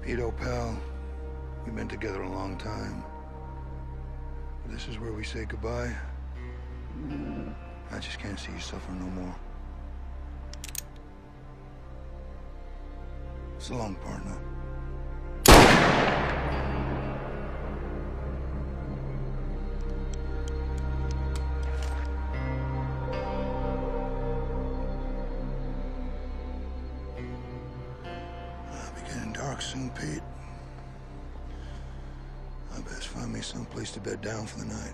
Pedo, pal, we've been together a long time. This is where we say goodbye. I just can't see you suffer no more. So long, partner. I'll be getting dark soon, Pete. I best find me some place to bed down for the night.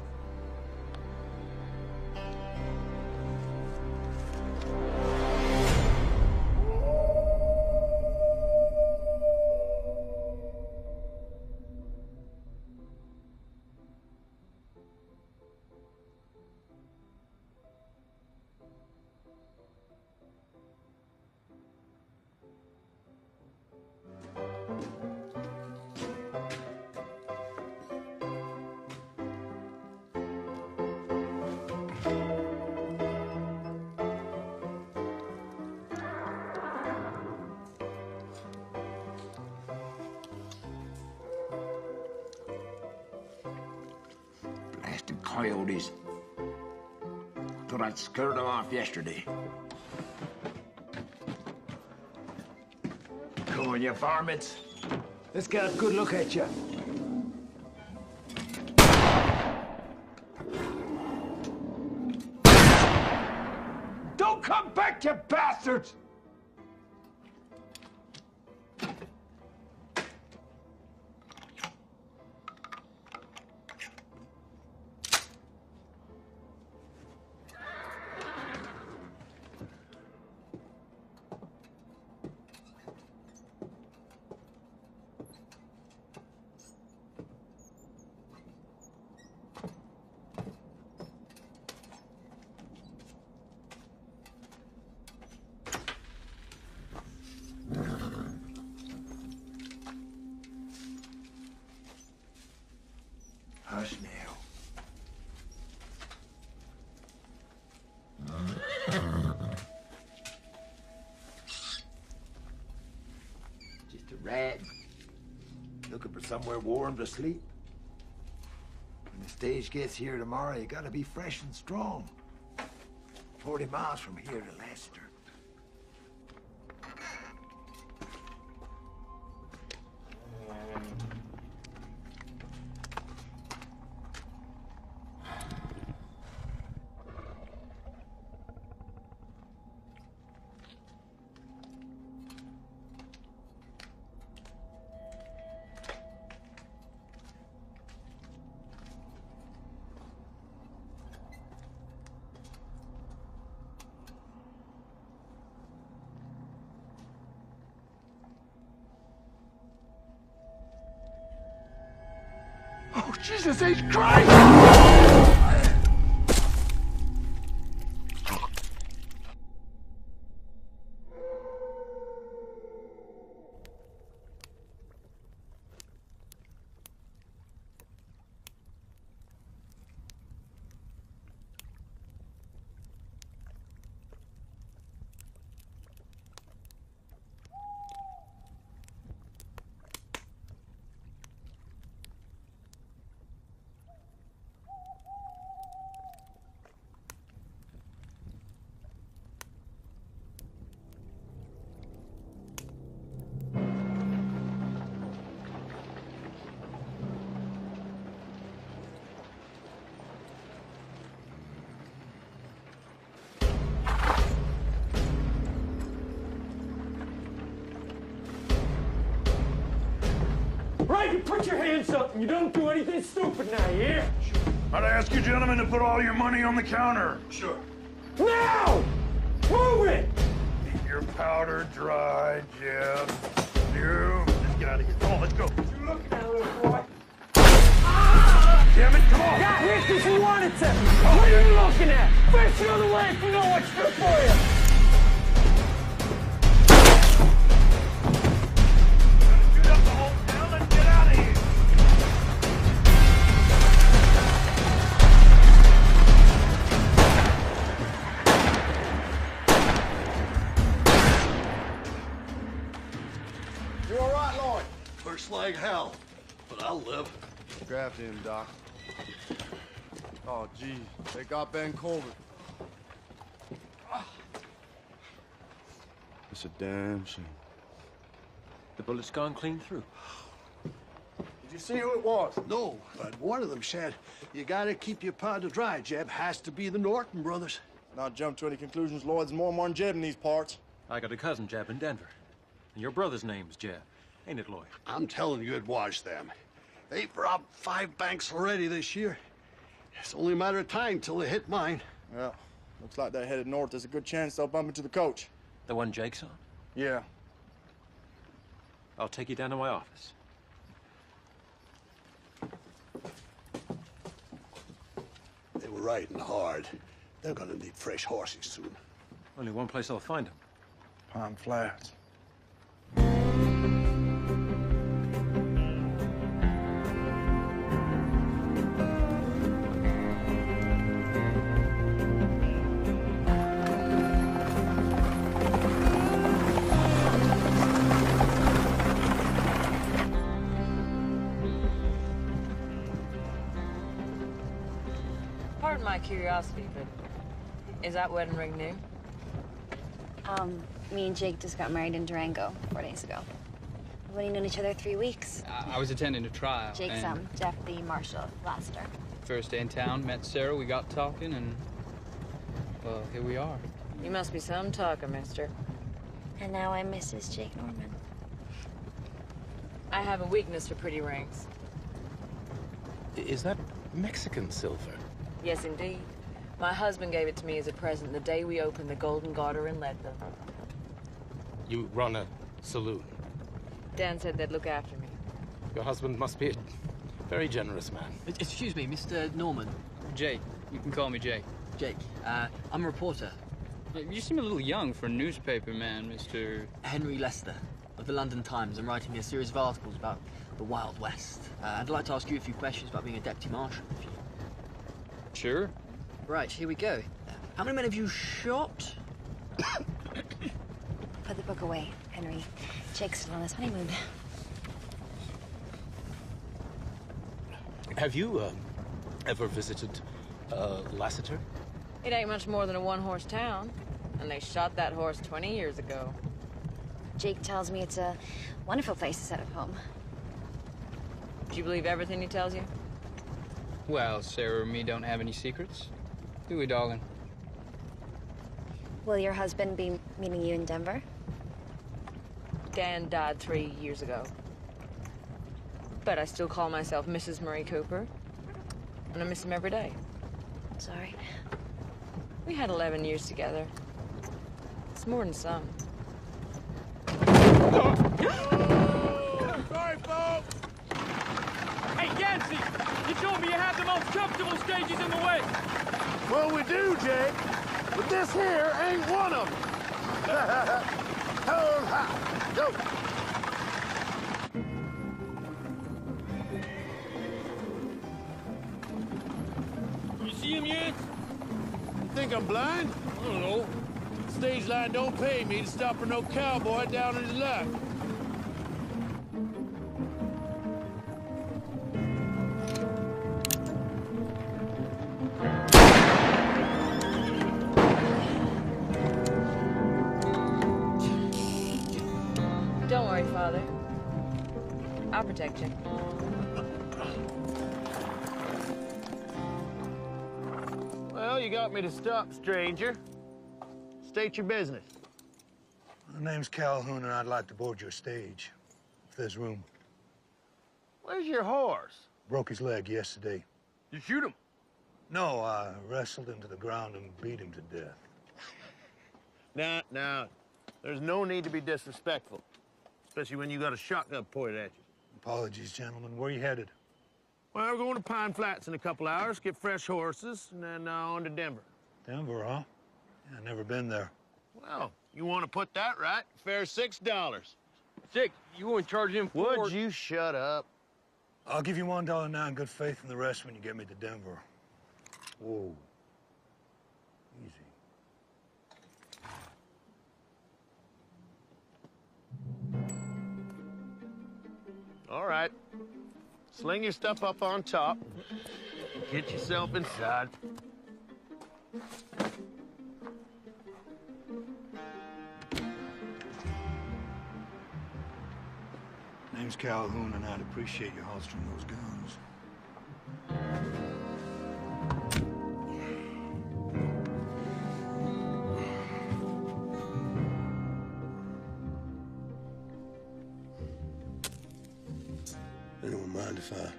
Coyotes. Thought I'd scared them off yesterday. Come on, you varmints. Let's get a good look at you. Don't come back, you bastards! Hush now. Just a rat looking for somewhere warm to sleep. When the stage gets here tomorrow, you gotta be fresh and strong. 40 miles from here to Leicester. Oh, Jesus H. Christ! Right, you put your hands up and you don't do anything stupid now, you hear? Sure. I'd ask you gentlemen to put all your money on the counter. Sure. Now! Move it! Keep your powder dry, Jeb. You. Let's get out of here. Come on, let's go. You look now, little boy. Damn it, come on! Got here because you wanted to. What are you looking at? Face the other way if you know what's good for you. Shoot up the whole town and get out of here! You all right, Lloyd? We're hell, but I'll live. Grab him, Doc. Oh, gee, they got Ben Colbert. It's a damn shame. The bullet's gone clean through. Did you see who it was? No, but one of them said, you gotta keep your powder dry, Jeb. Has to be the Norton brothers. Not jump to any conclusions. Lloyd's more than Jeb in these parts. I got a cousin, Jeb, in Denver. And your brother's name's Jeb. Ain't it, Lloyd? I'm telling you, it was them. They've robbed 5 banks already this year. It's only a matter of time till they hit mine. Well, looks like they're headed north. There's a good chance they'll bump into the coach. The one Jake's on? Yeah. I'll take you down to my office. They were riding hard. They're gonna need fresh horses soon. Only one place I'll find them. Pine Flats. Pardon my curiosity, but is that wedding ring new? Me and Jake just got married in Durango 4 days ago. We've only known each other 3 weeks. I was attending a trial. Jake's Jeff the Marshal of Lassiter. First day in town, met Sarah, we got talking, and well, here we are. You must be some talker, mister. And now I'm Mrs. Jake Norman. I have a weakness for pretty rings. Is that Mexican silver? Yes, indeed. My husband gave it to me as a present the day we opened the Golden Garter in Leadville. You run a saloon. Dan said they'd look after me. Your husband must be a very generous man. Excuse me, Mr. Norman. Jake, you can call me Jake. Jake, I'm a reporter. You seem a little young for a newspaper man, Mr. Henry Lester of the London Times. I'm writing a series of articles about the Wild West. I'd like to ask you a few questions about being a deputy marshal. If you... Sure. Right, here we go. How many men have you shot? Put the book away, Henry. Jake's still on his honeymoon. Have you ever visited Lassiter? It ain't much more than a one-horse town, and they shot that horse 20 years ago. Jake tells me it's a wonderful place to set up home. Do you believe everything he tells you? Well, Sarah and me don't have any secrets. Do we, darling? Will your husband be meeting you in Denver? Dan died 3 years ago. But I still call myself Mrs. Murray Cooper, and I miss him every day. Sorry. We had 11 years together. It's more than some. Sorry, folks! Hey, Yancey! You told me you had the most comfortable stages in the West! Well, we do, Jake. But this here ain't one of them. Go. You see him yet? You think I'm blind? I don't know. Stage line don't pay me to stop for no cowboy down in his luck. Don't worry, Father. I'll protect you. Well, you got me to stop, stranger. State your business. My name's Calhoun, and I'd like to board your stage, if there's room. Where's your horse? Broke his leg yesterday. You shoot him? No, I wrestled him to the ground and beat him to death. Now, there's no need to be disrespectful, especially when you got a shotgun pointed at you. Apologies, gentlemen. Where are you headed? Well, we're going to Pine Flats in a couple hours, get fresh horses, and then on to Denver. Denver, huh? Yeah, never been there. Well, you want to put that right? Fair $6. 6? You won't charge him for... Would you shut up? I'll give you $1 now in good faith, and the rest when you get me to Denver. Whoa. Easy. All right. Sling your stuff up on top. Get yourself inside. Name's Calhoun, and I'd appreciate you holstering those guns. Anyone mind if I...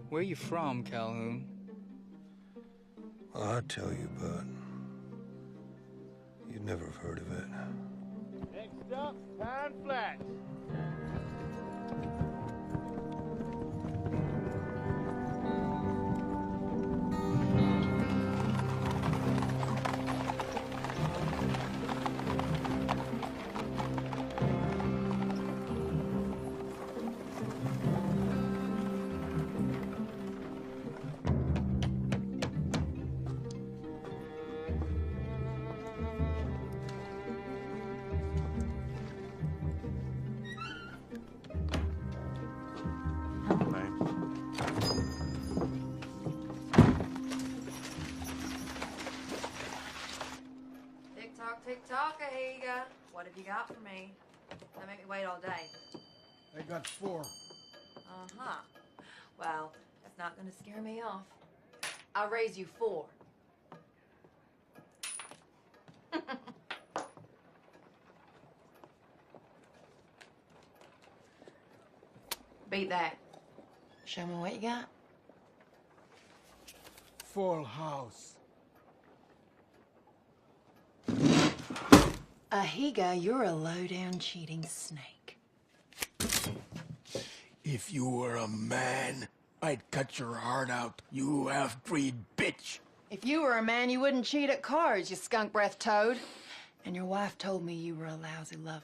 Where are you from, Calhoun? Well, I'd tell you, but you'd never have heard of it. Next up, Pine Flats. Tick-tock, Ahiga. What have you got for me? Don't make me wait all day. I got 4. Uh-huh. Well, that's not gonna scare me off. I'll raise you 4. Beat that. Show me what you got. Full house. Ahiga, you're a low-down cheating snake. If you were a man, I'd cut your heart out, you half-breed bitch. If you were a man, you wouldn't cheat at cards, you skunk-breath toad. And your wife told me you were a lousy lover.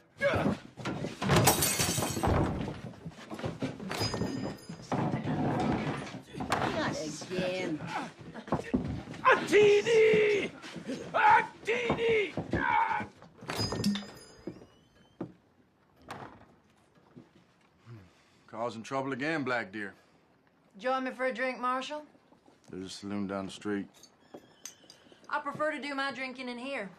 Not again. Attini! Attini! Causing trouble again, Black Deer. Join me for a drink, Marshal? There's a saloon down the street. I prefer to do my drinking in here.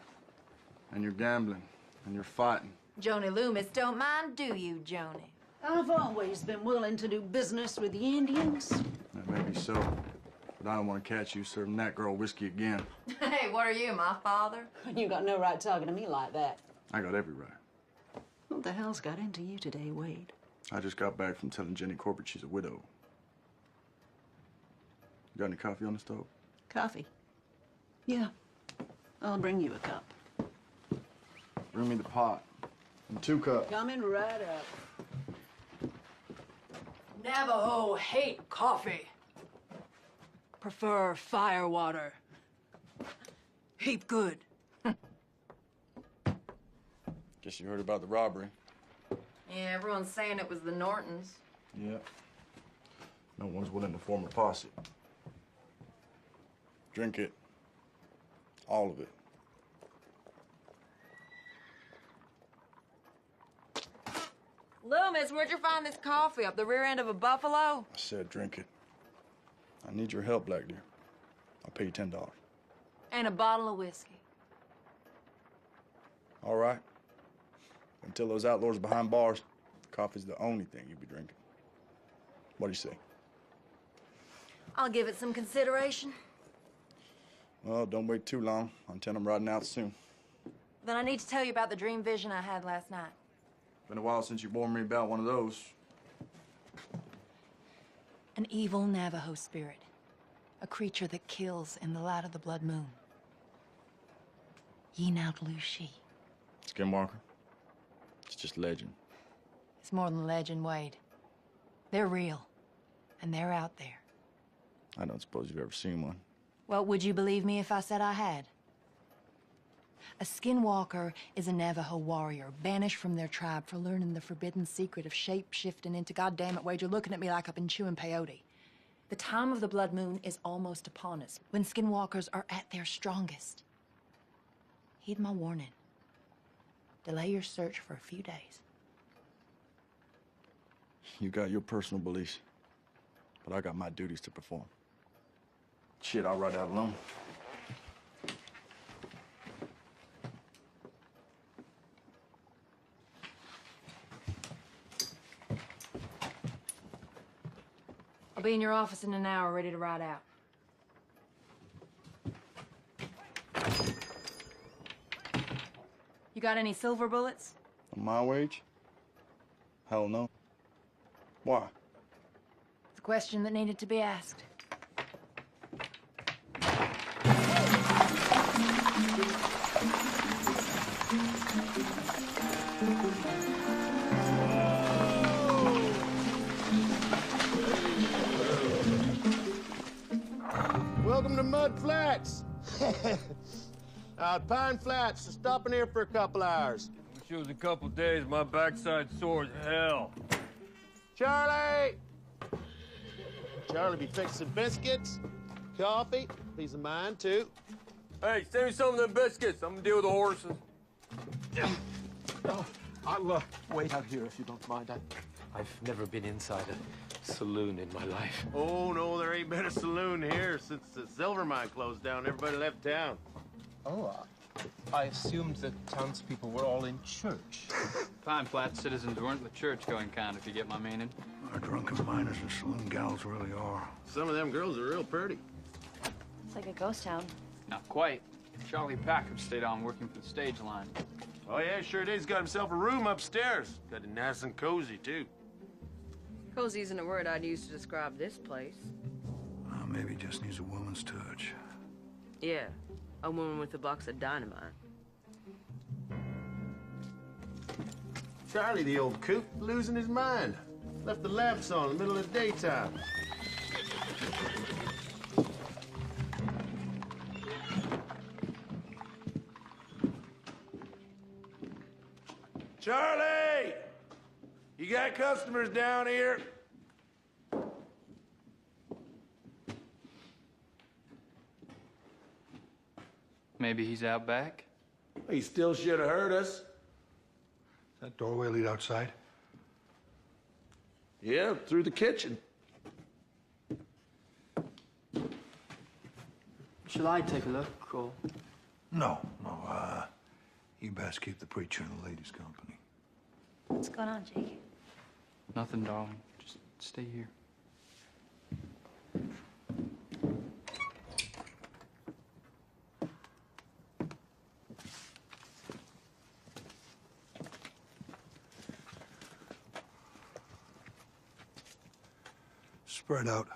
And you're gambling. And you're fighting. Joni Loomis don't mind, do you, Joni? I've always been willing to do business with the Indians. That may be so. But I don't want to catch you serving that girl whiskey again. Hey, what are you, my father? You got no right talking to me like that. I got every right. What the hell's got into you today, Wade? I just got back from telling Jenny Corbett she's a widow. You got any coffee on the stove? Coffee? Yeah. I'll bring you a cup. Bring me the pot. And 2 cups. Coming right up. Navajo hate coffee. Prefer fire water. Heap good. Guess you heard about the robbery. Yeah, everyone's saying it was the Nortons. Yeah. No one's willing to form a posse. Drink it. All of it. Loomis, where'd you find this coffee? Up the rear end of a buffalo? I said drink it. I need your help, Black Deer. I'll pay you $10. And a bottle of whiskey. All right. Until those outlaws are behind bars, coffee's the only thing you'll be drinking. What do you say? I'll give it some consideration. Well, don't wait too long. I'm telling I'm riding out soon. Then I need to tell you about the dream vision I had last night. Been a while since you warned me about one of those. An evil Navajo spirit. A creature that kills in the light of the blood moon. Ye not lose she. Skinwalker? It's just legend. It's more than legend, Wade. They're real. And they're out there. I don't suppose you've ever seen one. Well, would you believe me if I said I had? A skinwalker is a Navajo warrior, banished from their tribe for learning the forbidden secret of shape-shifting into, goddamn it, Wade, you're looking at me like I've been chewing peyote. The time of the blood moon is almost upon us, when skinwalkers are at their strongest. Heed my warning. Delay your search for a few days. You got your personal beliefs, but I got my duties to perform. Shit, I'll ride out alone. I'll be in your office in an hour, ready to ride out. You got any silver bullets? On my wage? Hell no. Why? It's a question that needed to be asked. Welcome to Mud Flats. Pine Flats, stopping here for a couple hours. Wish it was a couple days. My backside sore as hell. Charlie! Charlie be fixing biscuits, coffee, piece of mine, too. Hey, send me some of them biscuits. I'm gonna deal with the horses. I'll wait out here if you don't mind. I've never been inside a saloon in my life. Oh, no, there ain't been a saloon here since the silver mine closed down. Everybody left town. Oh, I assumed that townspeople were all in church. Pine Flat citizens weren't the church-going kind, if you get my meaning. Our drunken miners and saloon gals really are. Some of them girls are real pretty. It's like a ghost town. Not quite. Charlie Packard stayed on working for the stage line. Oh, yeah, sure did. He's got himself a room upstairs. Got it nice and cozy, too. Cozy isn't a word I'd use to describe this place. Maybe just needs a woman's touch. Yeah, a woman with a box of dynamite. Charlie, the old coot, losing his mind. Left the lamps on in the middle of the daytime. Charlie! You got customers down here? Maybe he's out back? He still should have heard us. That doorway lead outside? Yeah, through the kitchen. Shall I take a look, or...? No. You best keep the preacher in the ladies' company. What's going on, Jake? Nothing, darling. Just stay here. Spread out.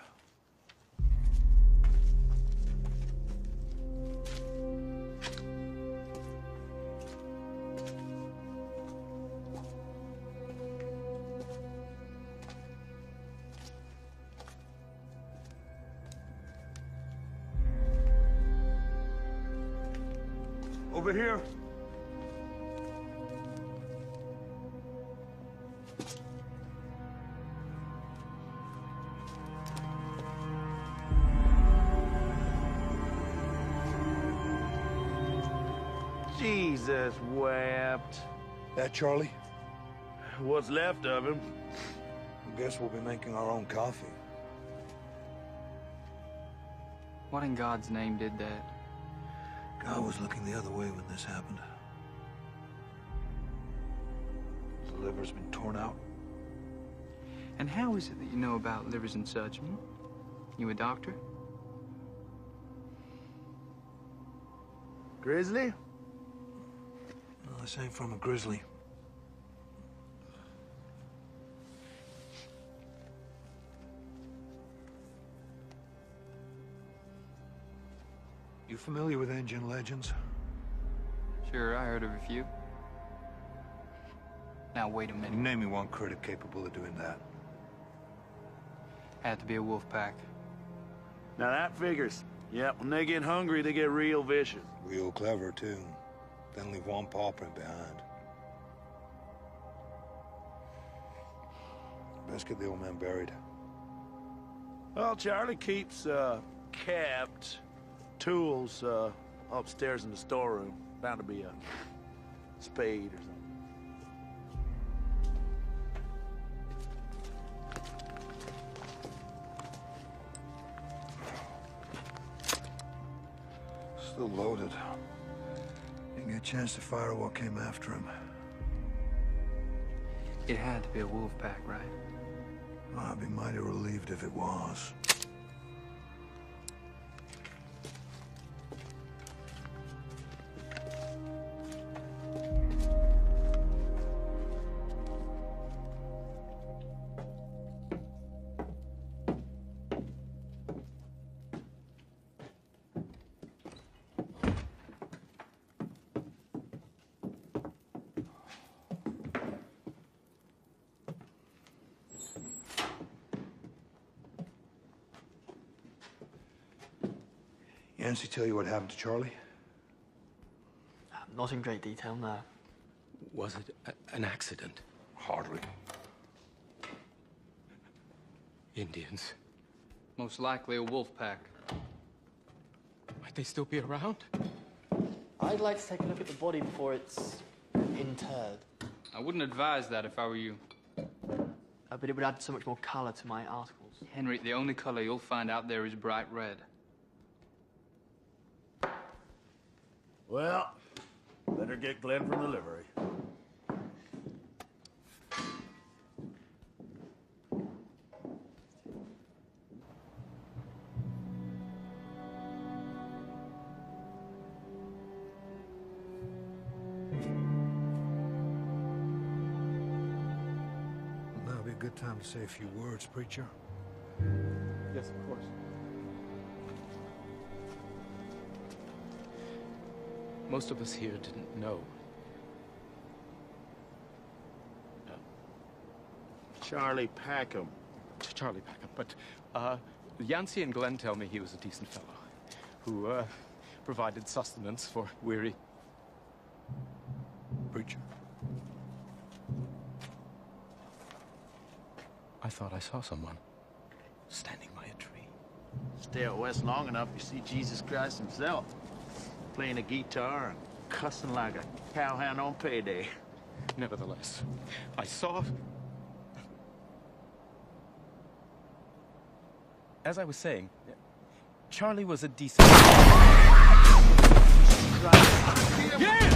Over here. Jesus wept. That Charlie? What's left of him. I guess we'll be making our own coffee. What in God's name did that? God was looking the other way when this happened. The liver's been torn out. And how is it that you know about livers and such? Hmm? You a doctor? Grizzly? No, this ain't from a grizzly. You familiar with Indian legends? Sure, I heard of a few. Now, wait a minute. Name me one critic capable of doing that. Had to be a wolf pack. Now that figures. Yep, when they get hungry, they get real vicious. Real clever, too. Then leave one paw print behind. Best get the old man buried. Well, Charlie keeps, kept tools, upstairs in the storeroom. Bound to be a spade or something. Still loaded. Didn't get a chance to fire what came after him. It had to be a wolf pack, right? I'd be mighty relieved if it was. Yancey tell you what happened to Charlie? Not in great detail, no. Was it an accident? Hardly. Indians. Most likely a wolf pack. Might they still be around? I'd like to take a look at the body before it's interred. I wouldn't advise that if I were you. But it would add so much more color to my articles. Henry, the only color you'll find out there is bright red. Well, better get Glenn from the livery. Now'd be a good time to say a few words, preacher. Yes, of course. Most of us here didn't know. Charlie Packham. Charlie Packham, but Yancey and Glenn tell me he was a decent fellow who provided sustenance for weary. Preacher. I thought I saw someone standing by a tree. Stay out west long enough, you see Jesus Christ himself. Playing a guitar and cussing like a cowhand on payday. Nevertheless, I saw... As I was saying, Charlie was a decent... Yeah!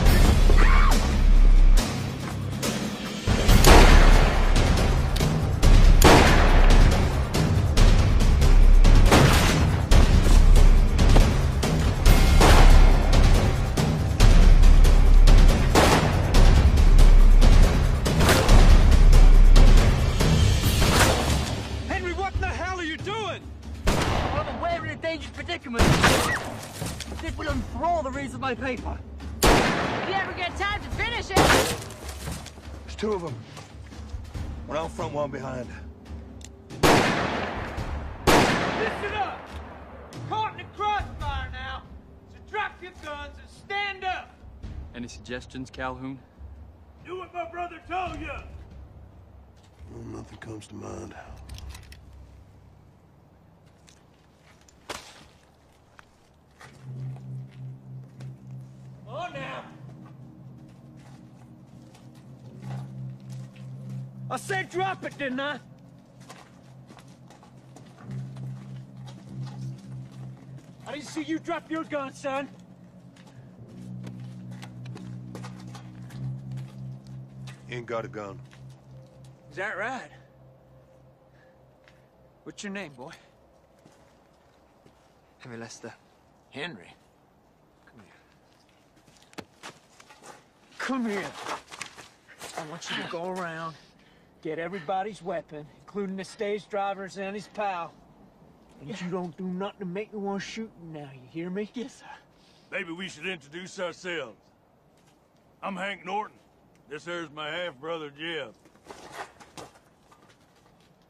This will enthrall the readers of my paper. If you ever get time to finish it. There's two of them. One out front, one behind. Listen up! You're caught in the crossfire now, so drop your guns and stand up! Any suggestions, Calhoun? Do what my brother told you! Well, nothing comes to mind. On now! I said drop it, didn't I? I didn't see you drop your gun, son. Ain't got a gun. Is that right? What's your name, boy? Henry Lester. Henry. Come here. I want you to go around, get everybody's weapon, including the stage driver's and his pal. And you don't do nothing to make me want to shoot you now, you hear me? Yes, sir. Maybe we should introduce ourselves. I'm Hank Norton. This here's my half-brother, Jeff.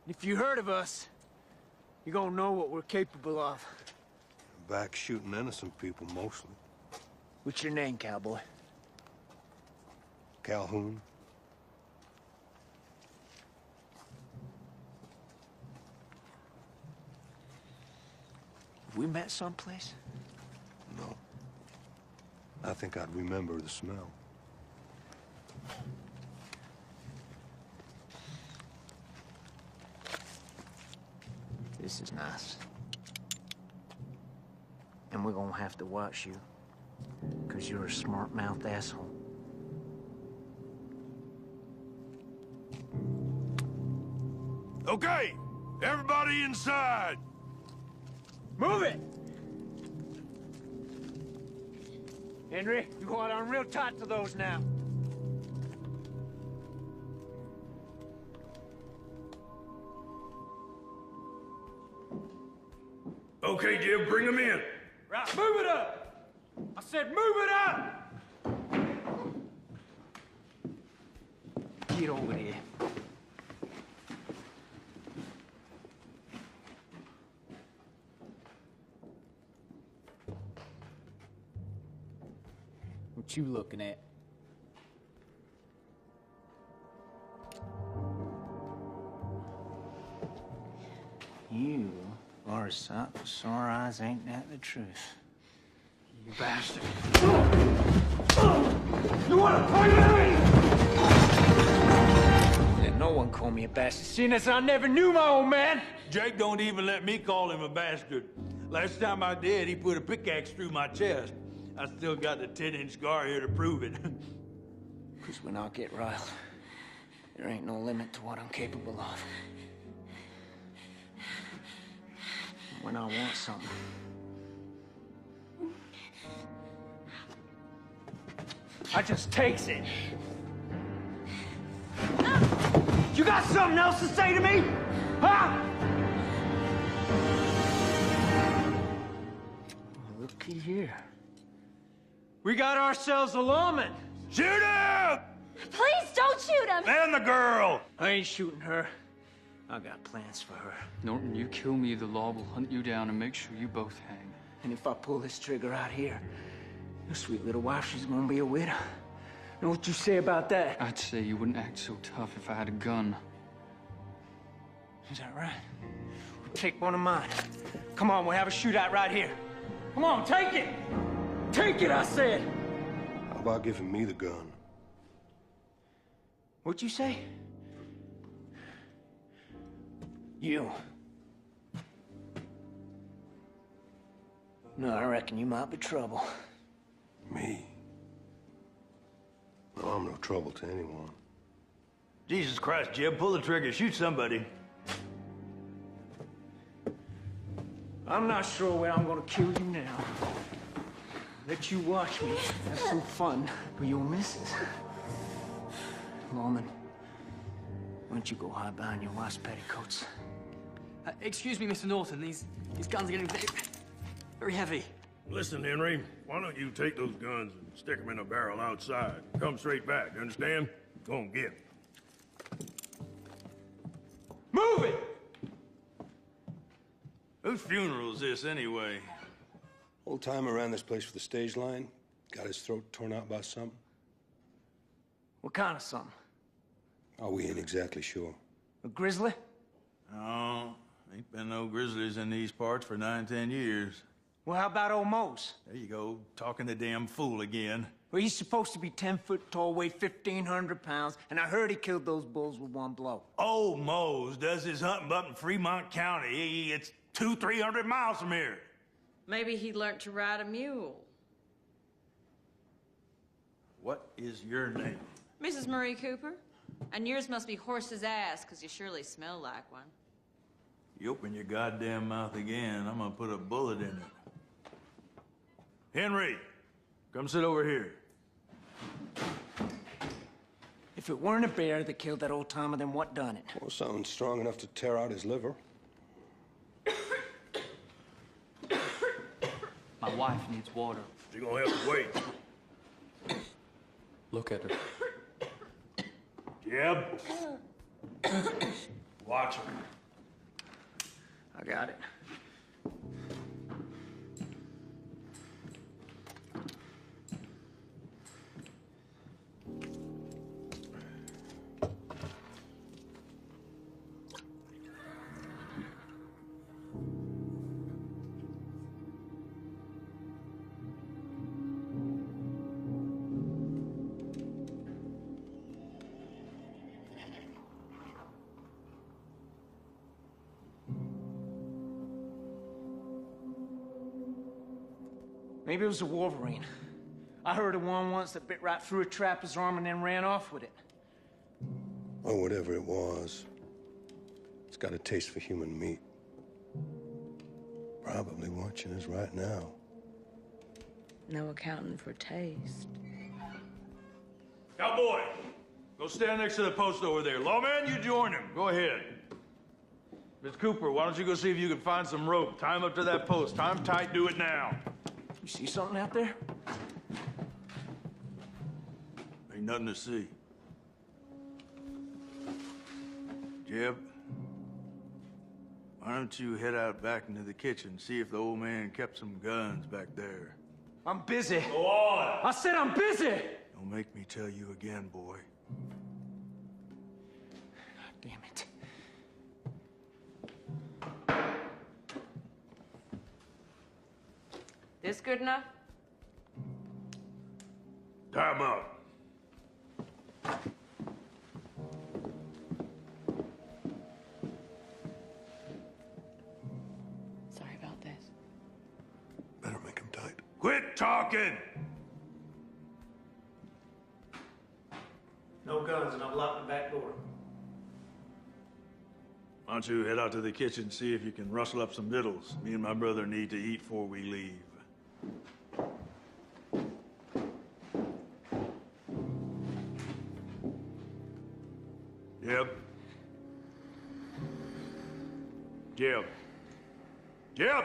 If you heard of us, you're gonna know what we're capable of. Back shooting innocent people, mostly. What's your name, cowboy? Calhoun. Have we met someplace? No. I think I'd remember the smell. This is nice. And we're gonna have to watch you Because you're a smart-mouthed asshole. Okay, everybody inside. Move it! Henry, you hold on real tight to those now. Okay, Jim, bring them in. Right, move it up! I said move it up! Get over here. What you looking at? You are a sight for sore eyes, ain't that the truth? You bastard. You wanna fight me? Let no one call me a bastard, seeing as I never knew my old man. Jake don't even let me call him a bastard. Last time I did, he put a pickaxe through my chest. I still got the 10-inch scar here to prove it. Because when I get riled, there ain't no limit to what I'm capable of. When I want something, I just takes it. You got something else to say to me? Huh? Looky here. We got ourselves a lawman. Shoot him! Please don't shoot him! And the girl! I ain't shooting her. I got plans for her. Norton, you kill me, the law will hunt you down and make sure you both hang. And if I pull this trigger out here, your sweet little wife, she's gonna be a widow. Know what you say about that? I'd say you wouldn't act so tough if I had a gun. Is that right? Take one of mine. Come on, we'll have a shootout right here. Come on, take it! Take it, I said! How about giving me the gun? What'd you say? You. No, I reckon you might be trouble. Me? No, I'm no trouble to anyone. Jesus Christ, Jim, pull the trigger, shoot somebody. I'm not sure where I'm gonna kill you now. Let you watch me have some fun with your missus. Lawman, why don't you go hide behind your wife's petticoats? Excuse me, Mr. Norton. These guns are getting very heavy. Listen, Henry, why don't you take those guns and stick them in a barrel outside? Come straight back, you understand? Go and get 'em. Move it! Whose funeral is this, anyway? Old timer ran this place for the stage line. Got his throat torn out by something. What kind of something? Oh, we ain't exactly sure. A grizzly? No, ain't been no grizzlies in these parts for 9-10 years. Well, how about old Mose? There you go, talking the damn fool again. Well, he's supposed to be 10 foot tall, weigh 1,500 pounds, and I heard he killed those bulls with one blow. Old Mose does his hunting up in Fremont County. It's 200-300 miles from here. Maybe he learned to ride a mule. What is your name? Mrs. Marie Cooper? And yours must be horse's ass, because you surely smell like one. You open your goddamn mouth again, I'm gonna put a bullet in it. Henry, come sit over here. If it weren't a bear that killed that old timer, then what done it? Well, something strong enough to tear out his liver. My wife needs water. You're gonna have to wait. Look at her. Jeb. Watch him. I got it. Maybe it was a wolverine. I heard of one once that bit right through a trapper's arm and then ran off with it. Or whatever it was. It's got a taste for human meat. Probably watching us right now. No accounting for taste. Cowboy, go stand next to the post over there. Lawman, you join him. Go ahead. Miss Cooper, why don't you go see if you can find some rope? Tie him up to that post. Tie him tight, do it now. You see something out there? Ain't nothing to see. Jeb, why don't you head out back into the kitchen, see if the old man kept some guns back there. I'm busy. Go on! I said I'm busy! Don't make me tell you again, boy. God damn it. This good enough? Tie him up. Sorry about this. Better make him tight. Quit talking! No guns, and I've locked the back door. Why don't you head out to the kitchen, see if you can rustle up some victuals. Me and my brother need to eat before we leave. Jeb. Jeb. Jeb!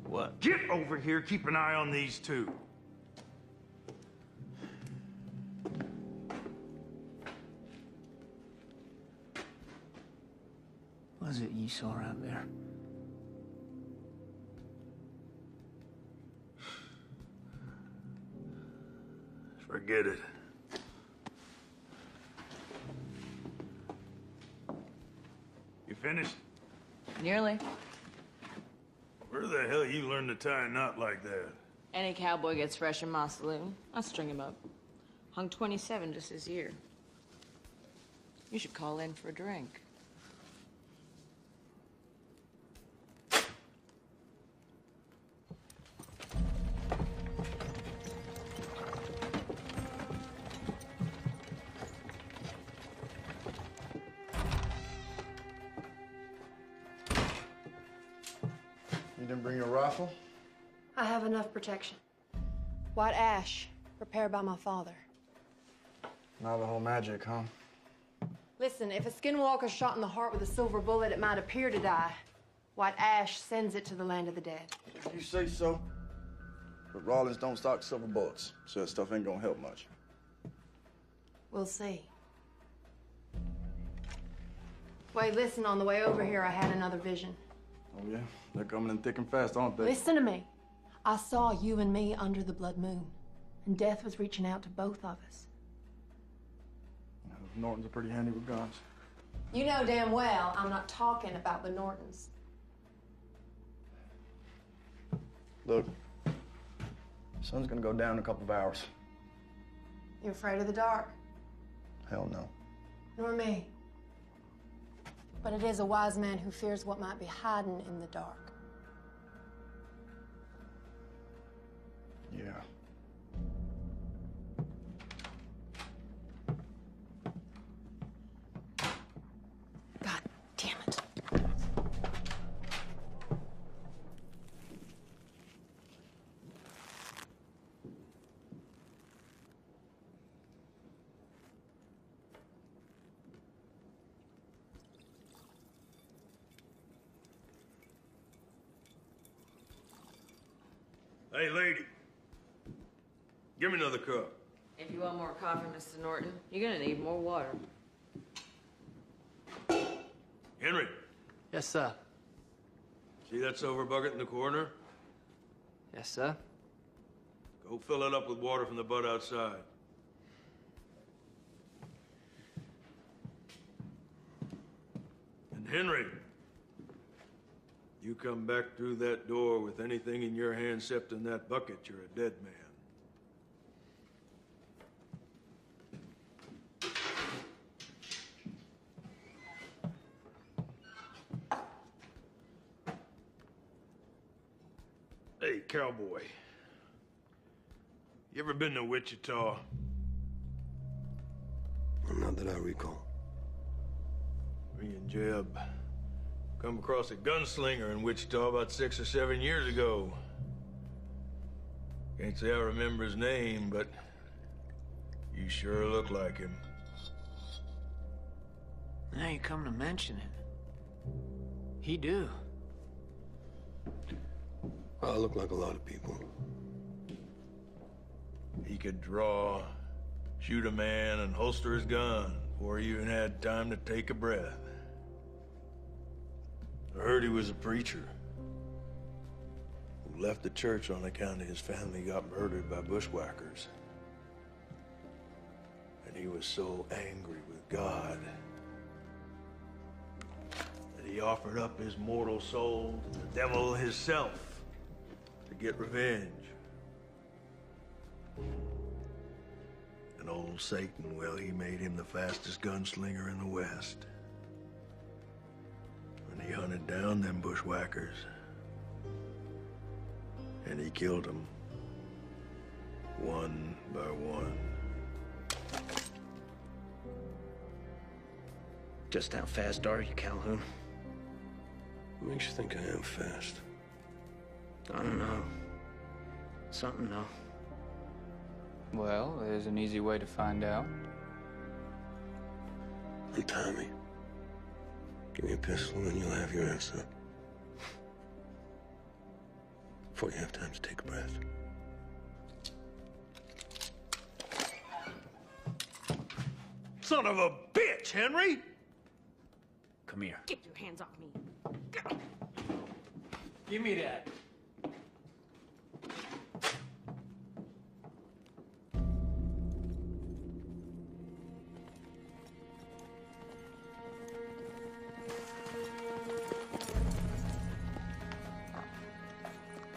What? Get over here, keep an eye on these two. What is it you saw out there? Forget it. You finished? Nearly. Where the hell you learn to tie a knot like that? Any cowboy gets fresh in my saloon. I string him up. Hung 27 just this year. You should call in for a drink. You didn't bring your rifle? I have enough protection. White ash, prepared by my father. Navajo magic, huh? Listen, if a skinwalker's shot in the heart with a silver bullet, it might appear to die. White ash sends it to the land of the dead. If you say so. But Rawlins don't stock silver bullets, so that stuff ain't gonna help much. We'll see. Wait, listen, on the way over here, I had another vision. Oh, yeah? They're coming in thick and fast, aren't they? Listen to me. I saw you and me under the blood moon, and death was reaching out to both of us. Norton's are pretty handy with guns. You know damn well I'm not talking about the Nortons. Look, sun's gonna go down in a couple of hours. You afraid of the dark? Hell no. Nor me. But it is a wise man who fears what might be hiding in the dark. Yeah. God damn it. Hey, lady. Give me another cup. If you want more coffee, Mr. Norton, you're gonna need more water. Henry. Yes, sir. See that silver bucket in the corner? Yes, sir. Go fill it up with water from the butt outside. And Henry, you come back through that door with anything in your hand except in that bucket, you're a dead man. cowboy. You ever been to Wichita? Well, not that I recall. Me and Jeb come across a gunslinger in Wichita about 6 or 7 years ago. Can't say I remember his name, but you sure look like him. Now you come to mention it. He do. I look like a lot of people. He could draw, shoot a man, and holster his gun before he even had time to take a breath. I heard he was a preacher who left the church on account of his family got murdered by bushwhackers. And he was so angry with God that he offered up his mortal soul to the devil himself to get revenge. And old Satan, well, he made him the fastest gunslinger in the West. And he hunted down them bushwhackers. And he killed them, one by one. Just how fast are you, Calhoun? What makes you think I am fast? I don't know. Something, though. Well, there's an easy way to find out. Untie me. Give me a pistol and you'll have your answer. Before you have time to take a breath. Son of a bitch, Henry! Come here. Get your hands off me. Give me that.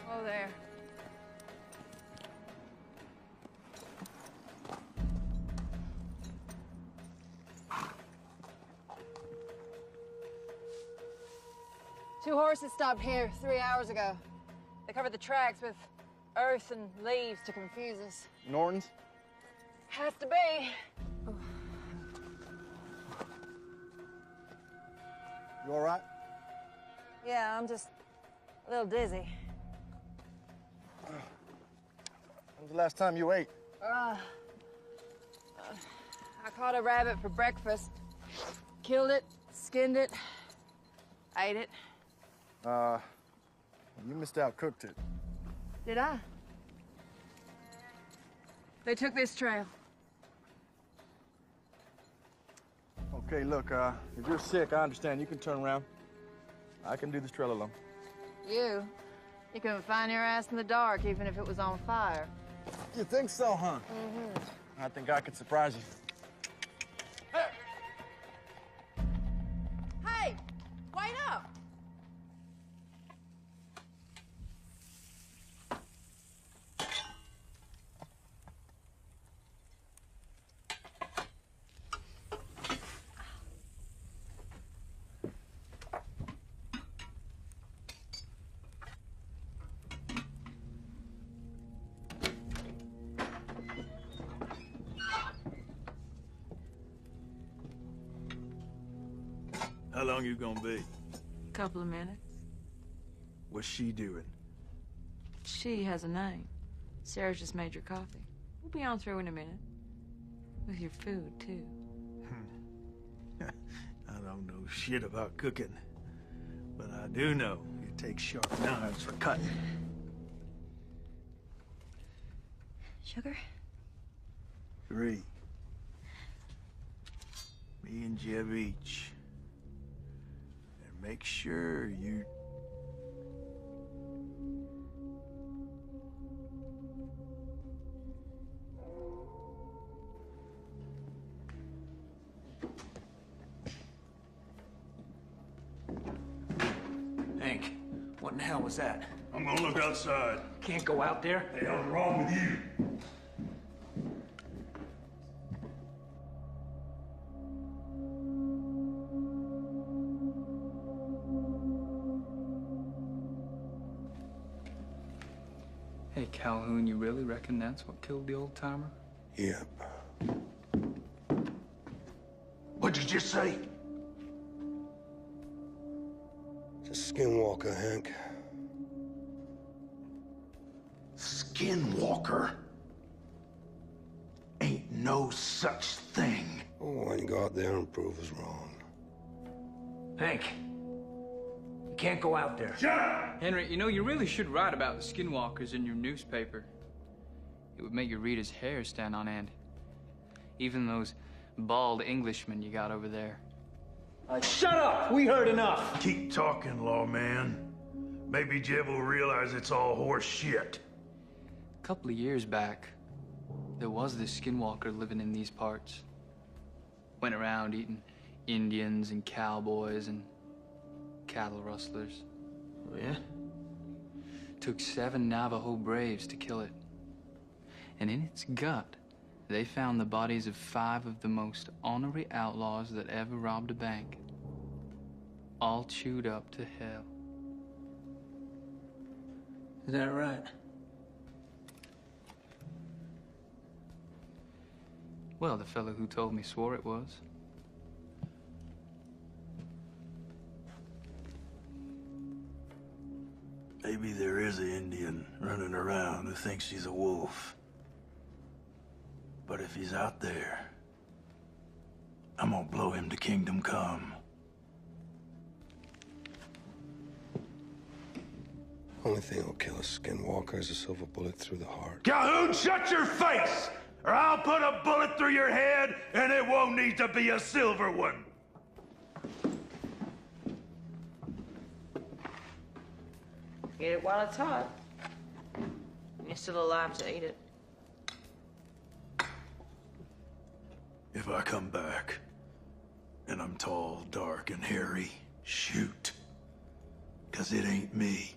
Oh, there. Two horses stopped here 3 hours ago. They covered the tracks with earth and leaves to confuse us. Norton's? Has to be. You all right? Yeah, I'm just a little dizzy. When's the last time you ate? I caught a rabbit for breakfast. Killed it, skinned it, ate it. You missed out, cooked it. Did I? They took this trail. Okay, look, if you're sick, I understand. You can turn around. I can do this trail alone. You couldn't find your ass in the dark, even if it was on fire. You think so, huh? Mm-hmm. I think I could surprise you. Hey, wait up! How long you gonna be? Couple of minutes. What's she doing? She has a name. Sarah's just made your coffee. We'll be on through in a minute. With your food, too. I don't know shit about cooking, but I do know it takes sharp knives for cutting. Sugar? 3. Me and Jeb each. And make sure you... Hank, what in the hell was that? I'm gonna look outside. Can't go out there? The hell's wrong with you? Hey, Calhoun, you really reckon that's what killed the old-timer? Yep. What'd you just say? It's a skinwalker, Hank. Skinwalker? Ain't no such thing. Oh, why don't you go out there and prove us wrong? Hank, you can't go out there. Shut up! Henry, you know, you really should write about the skinwalkers in your newspaper. It would make your readers' hair stand on end. Even those bald Englishmen you got over there. Shut up! We heard enough! Keep talking, lawman. Maybe Jeb will realize it's all horse shit. A couple of years back, there was this skinwalker living in these parts. Went around eating Indians and cowboys and cattle rustlers. Oh, yeah? Took 7 Navajo braves to kill it. And in its gut, they found the bodies of 5 of the most ornery outlaws that ever robbed a bank. All chewed up to hell. Is that right? Well, the fellow who told me swore it was. Maybe there is an Indian running around who thinks he's a wolf. But if he's out there, I'm gonna blow him to kingdom come. Only thing that'll kill a skinwalker is a silver bullet through the heart. Calhoun, shut your face! Or I'll put a bullet through your head, and it won't need to be a silver one. Eat it while it's hot. You're still alive to eat it. If I come back, and I'm tall, dark, and hairy, shoot. 'Cause it ain't me.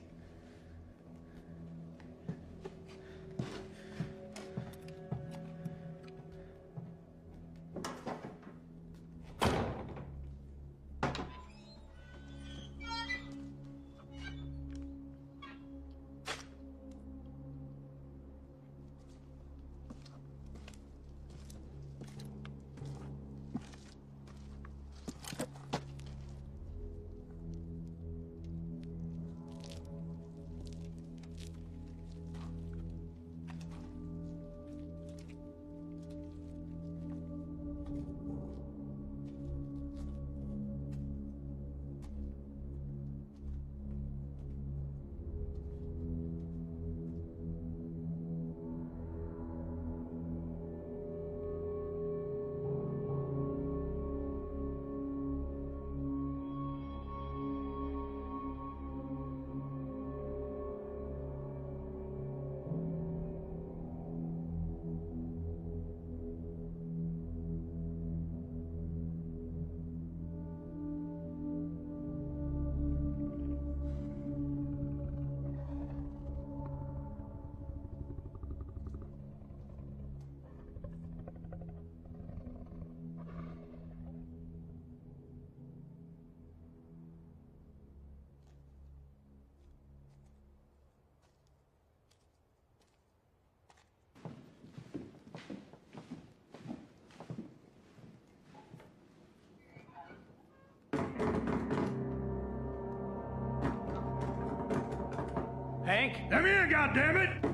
Hank? Come here, goddammit!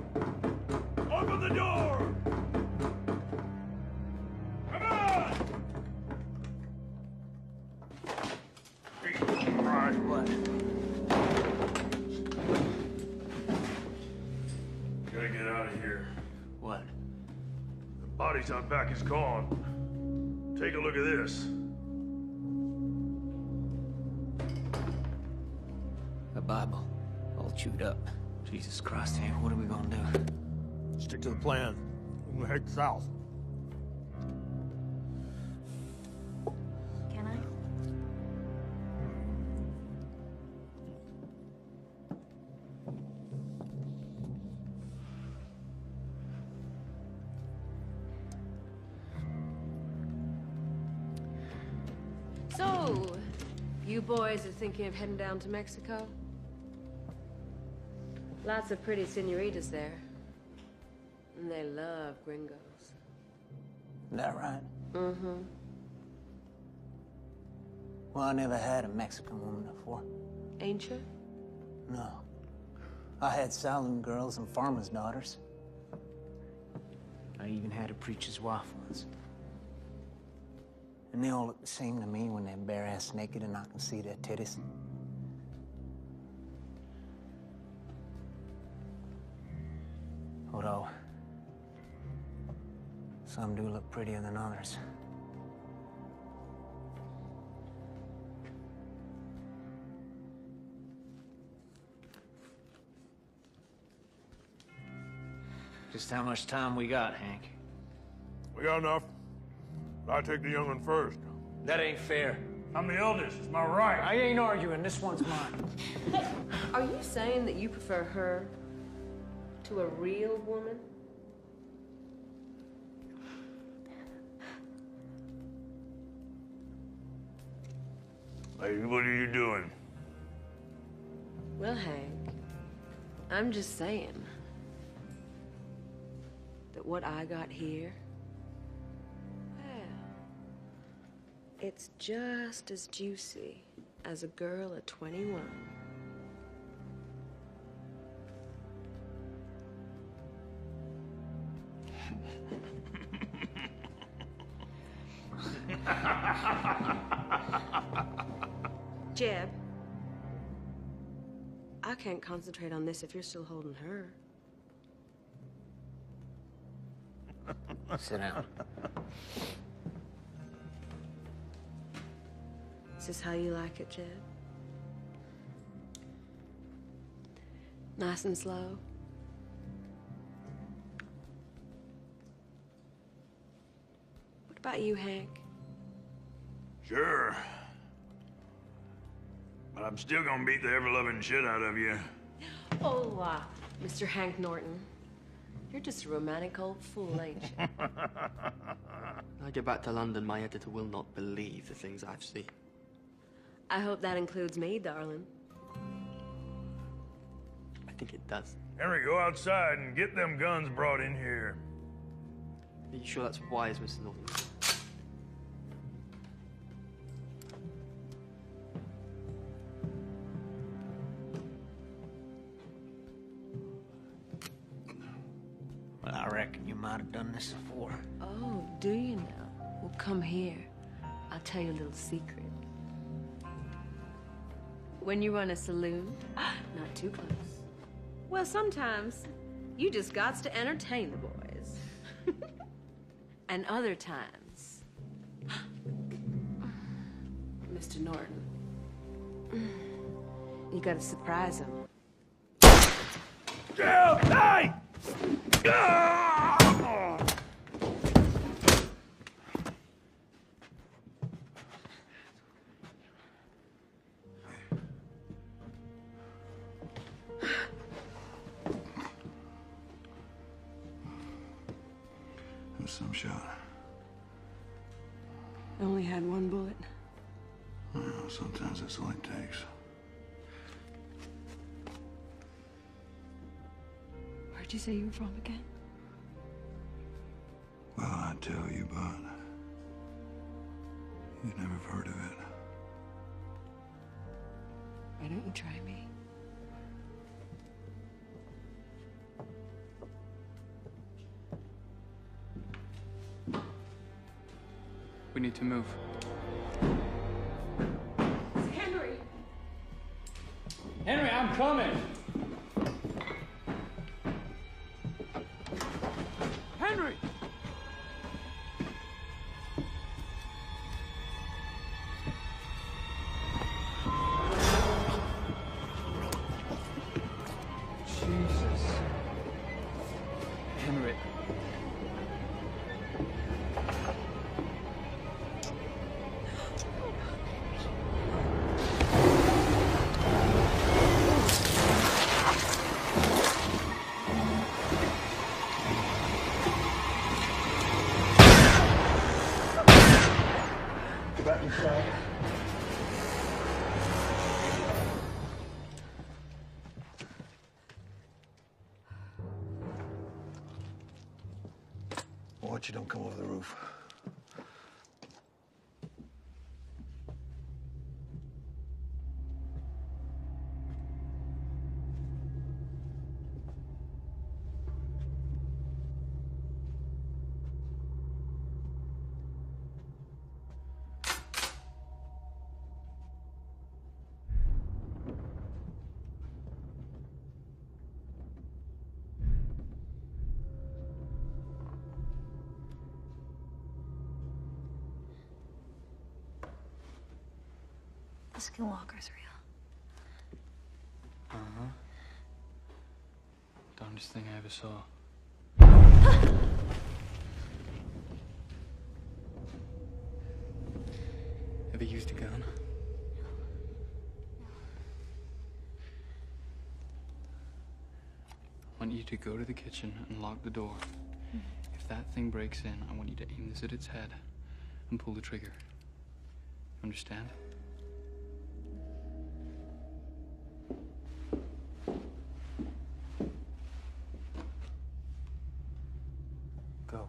Open the door! Come on! All right, what? Gotta get out of here. What? The bodies out back is gone. Take a look at this. A Bible, all chewed up. Jesus Christ, Hank, what are we gonna do? Stick to the plan. We're gonna head south. Can I? So, you boys are thinking of heading down to Mexico? Lots of pretty senoritas there. And they love gringos. Is that right? Mm-hmm. Well, I never had a Mexican woman before. Ain't you? No. I had saloon girls and farmers' daughters. I even had a preacher's wife once. And they all look the same to me when they're bare-ass naked and I can see their titties. Although, some do look prettier than others. Just how much time we got, Hank? We got enough. I take the young one first. That ain't fair. I'm the eldest. It's my right. I ain't arguing. This one's mine. Are you saying that you prefer her to a real woman? Lady, what are you doing? Well, Hank, I'm just saying that what I got here, well, it's just as juicy as a girl at 21. Jeb, I can't concentrate on this if you're still holding her. Sit down. Is this how you like it, Jeb? Nice and slow? What about you, Hank? Sure. But I'm still gonna beat the ever-loving shit out of you. Oh, Mr. Hank Norton. You're just a romantic old fool, ain't you? When I get back to London, my editor will not believe the things I've seen. I hope that includes me, darling. I think it does. Henry, go outside and get them guns brought in here. Are you sure that's wise, Mr. Norton? Well, I reckon you might have done this before. Oh, do you now? Well, come here. I'll tell you a little secret. When you run a saloon, not too close. Well, sometimes you just gots to entertain the boys. And other times, Mr. Norton, you gotta surprise him. Jill, hey! It was some shot. I only had one bullet. Well, sometimes that's all it takes. Where'd you say you were from again? Well, I tell you, but you'd never have heard of it. Why don't you try me? We need to move. Henry! Henry, I'm coming! Henry! Jesus. Henry. Watch you don't come over the roof. The Skinwalker's real. Uh-huh. Darndest thing I ever saw. Ever used a gun? I want you to go to the kitchen and lock the door. If that thing breaks in, I want you to aim this at its head and pull the trigger. Understand? Go.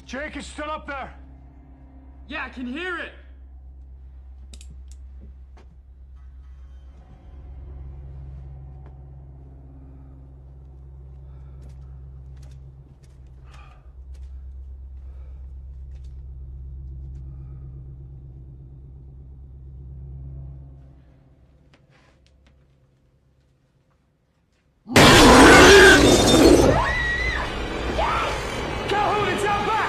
Jake is still up there. Yeah, I can hear it. Calhoun, it's out back!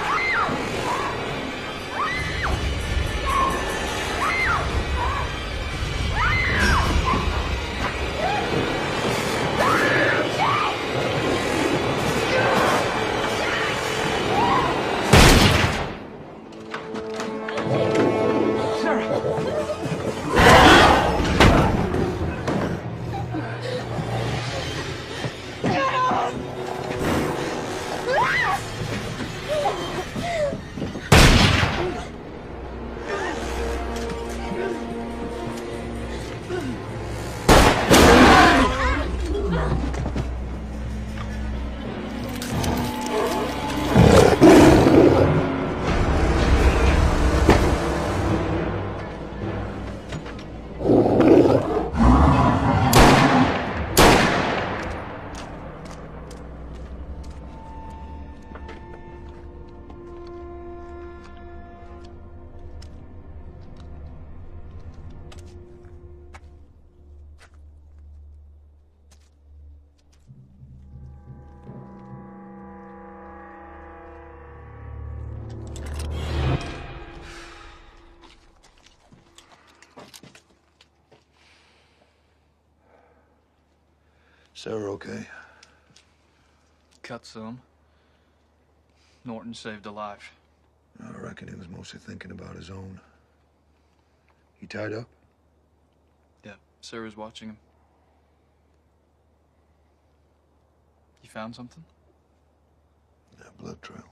Sarah okay? Cut some. Norton saved a life. I reckon he was mostly thinking about his own. He tied up? Yeah, Sarah's watching him. You found something? That blood trail.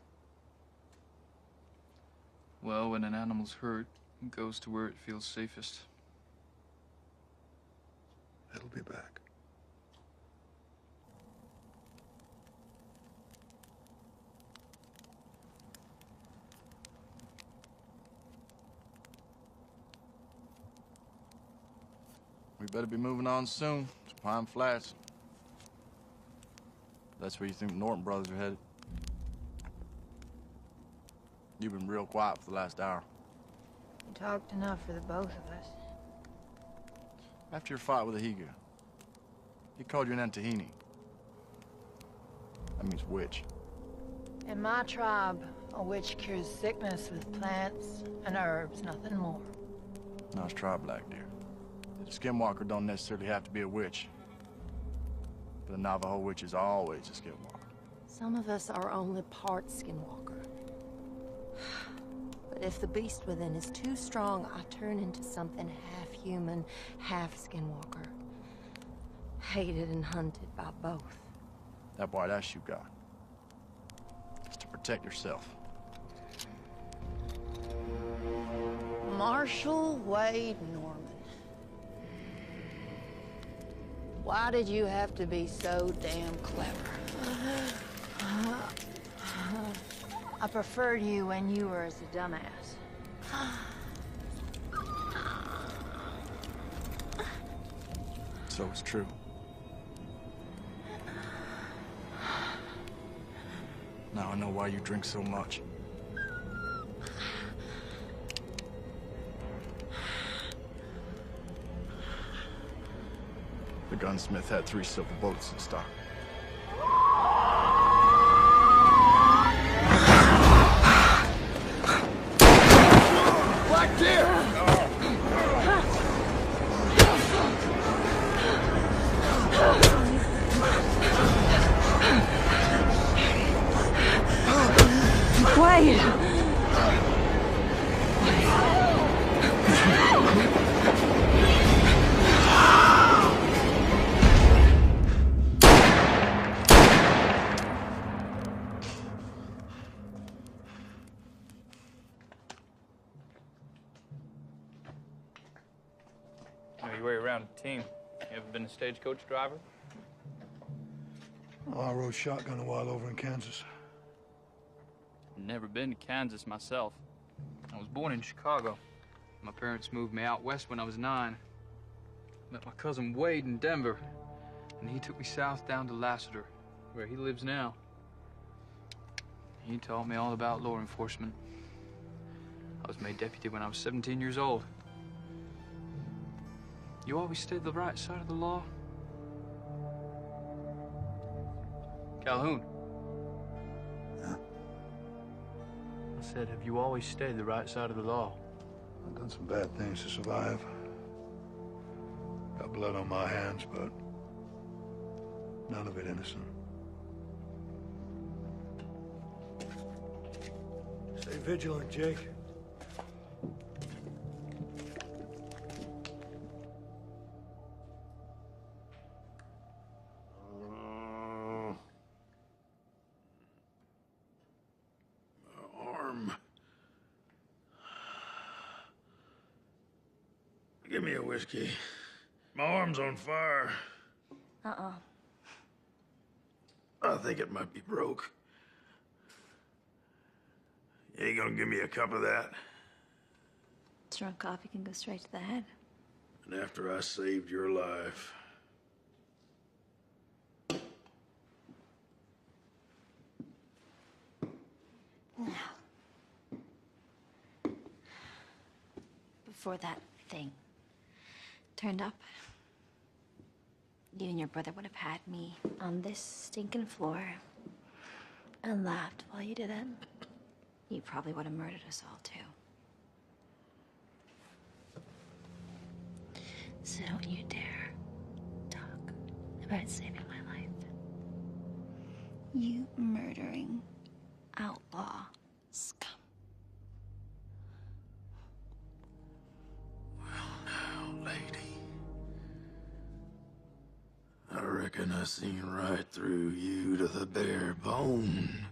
Well, when an animal's hurt, it goes to where it feels safest. It'll be back. We better be moving on soon to Pine Flats. That's where you think the Norton brothers are headed. You've been real quiet for the last hour. You talked enough for the both of us. After your fight with Ahiga, he called you an Antahini. That means witch. In my tribe, a witch cures sickness with plants and herbs, nothing more. No, it's tribe black, dear. The skinwalker don't necessarily have to be a witch. But a Navajo witch is always a skinwalker. Some of us are only part skinwalker. But if the beast within is too strong, I turn into something half human, half skinwalker. Hated and hunted by both. That white ass you got. It's to protect yourself. Marshall Wade Norman. Why did you have to be so damn clever? I preferred you when you were as a dumbass. So it's true. Now I know why you drink so much. The gunsmith had 3 silver bullets in stock. Black deer! Wait! Know your way around a team. You ever been a stagecoach driver? Oh, I rode shotgun a while over in Kansas. Never been to Kansas myself. I was born in Chicago. My parents moved me out west when I was 9. Met my cousin Wade in Denver, and he took me south down to Lassiter, where he lives now. He taught me all about law enforcement. I was made deputy when I was 17 years old. You always stayed the right side of the law? Calhoun. Huh? I said, have you always stayed the right side of the law? I've done some bad things to survive. Got blood on my hands, but none of it innocent. Stay vigilant, Jake. Give me a whiskey. My arm's on fire. Uh-uh. I think it might be broke. You ain't gonna give me a cup of that? Strong coffee can go straight to the head. And after I saved your life. Before that thing turned up, you and your brother would have had me on this stinking floor and laughed while you did it. You probably would have murdered us all, too. So don't you dare talk about saving my life. You murdering outlaw scum. Lady, I reckon I seen right through you to the bare bone.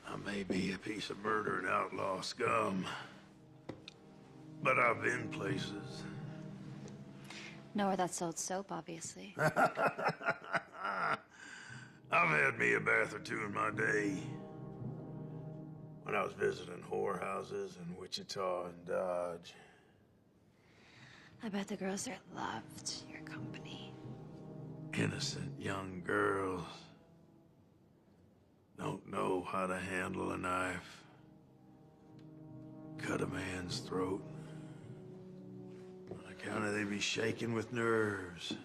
I may be a piece of murdered outlaw scum, but I've been places. Nowhere that sold soap, obviously. I've had me a bath or two in my day. when I was visiting whorehouses in Wichita and Dodge. I bet the girls there loved your company. Innocent young girls. Don't know how to handle a knife. Cut a man's throat. On account of they be shaking with nerves.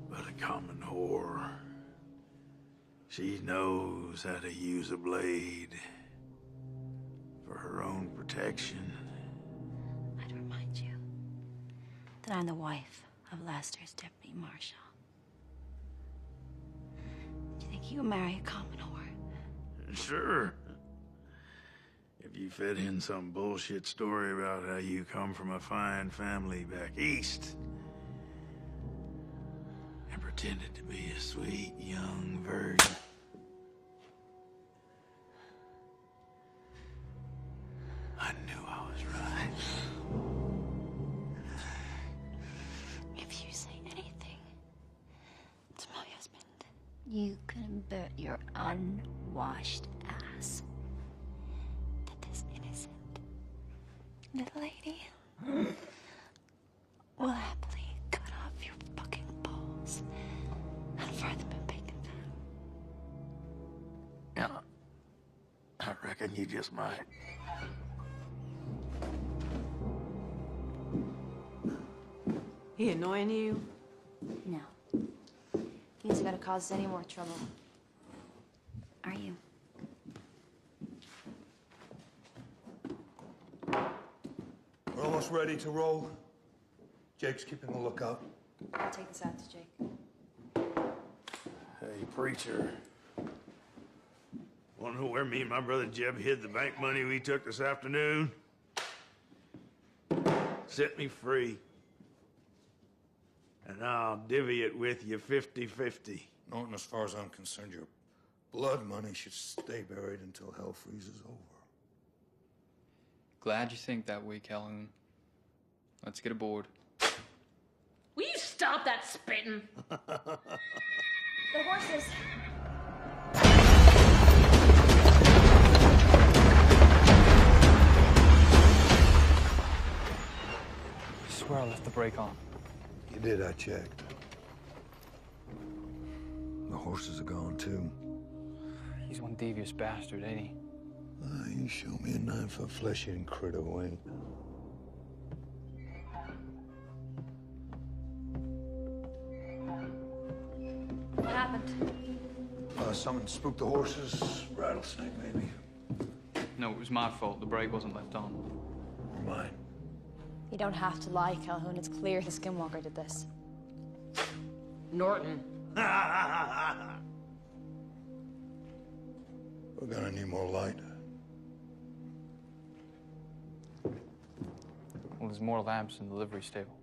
But a common whore. She knows how to use a blade for her own protection. I'd remind you that I'm the wife of Lester's deputy marshal. Do you think you would marry a common whore? Sure. If you fed in some bullshit story about how you come from a fine family back east and pretended to be a sweet young virgin. I knew I was right. If you say anything to my husband, you can bet your unwashed ass that this innocent little lady will happily cut off your fucking balls and fry them in bacon fat. Yeah, I reckon you just might. He annoying you? No. He isn't gonna cause us any more trouble. Are you? We're almost ready to roll. Jake's keeping a lookout. I'll take this out to Jake. Hey, preacher. Wanna know where me and my brother Jeb hid the bank money we took this afternoon? Set me free. And I'll divvy it with you 50-50. Not as far as I'm concerned. Your blood money should stay buried until hell freezes over. Glad you think that way, Calhoun. Let's get aboard. Will you stop that spitting? The horses. I swear I left the brake on. You did, I checked. The horses are gone, too. He's one devious bastard, ain't he? You show me a 9-foot flesh-eating critter wing. What happened? Someone spooked the horses. Rattlesnake, maybe. No, it was my fault. The brake wasn't left on. Mine. You don't have to lie, Calhoun. It's clear the Skinwalker did this. Norton. We're gonna need more light. Well, there's more lamps in the livery stable.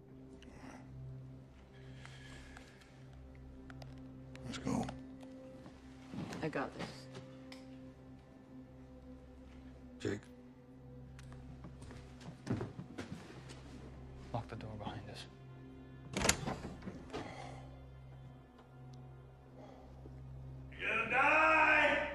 Let's go. I got this. Jake. Lock the door behind us. You're gonna die!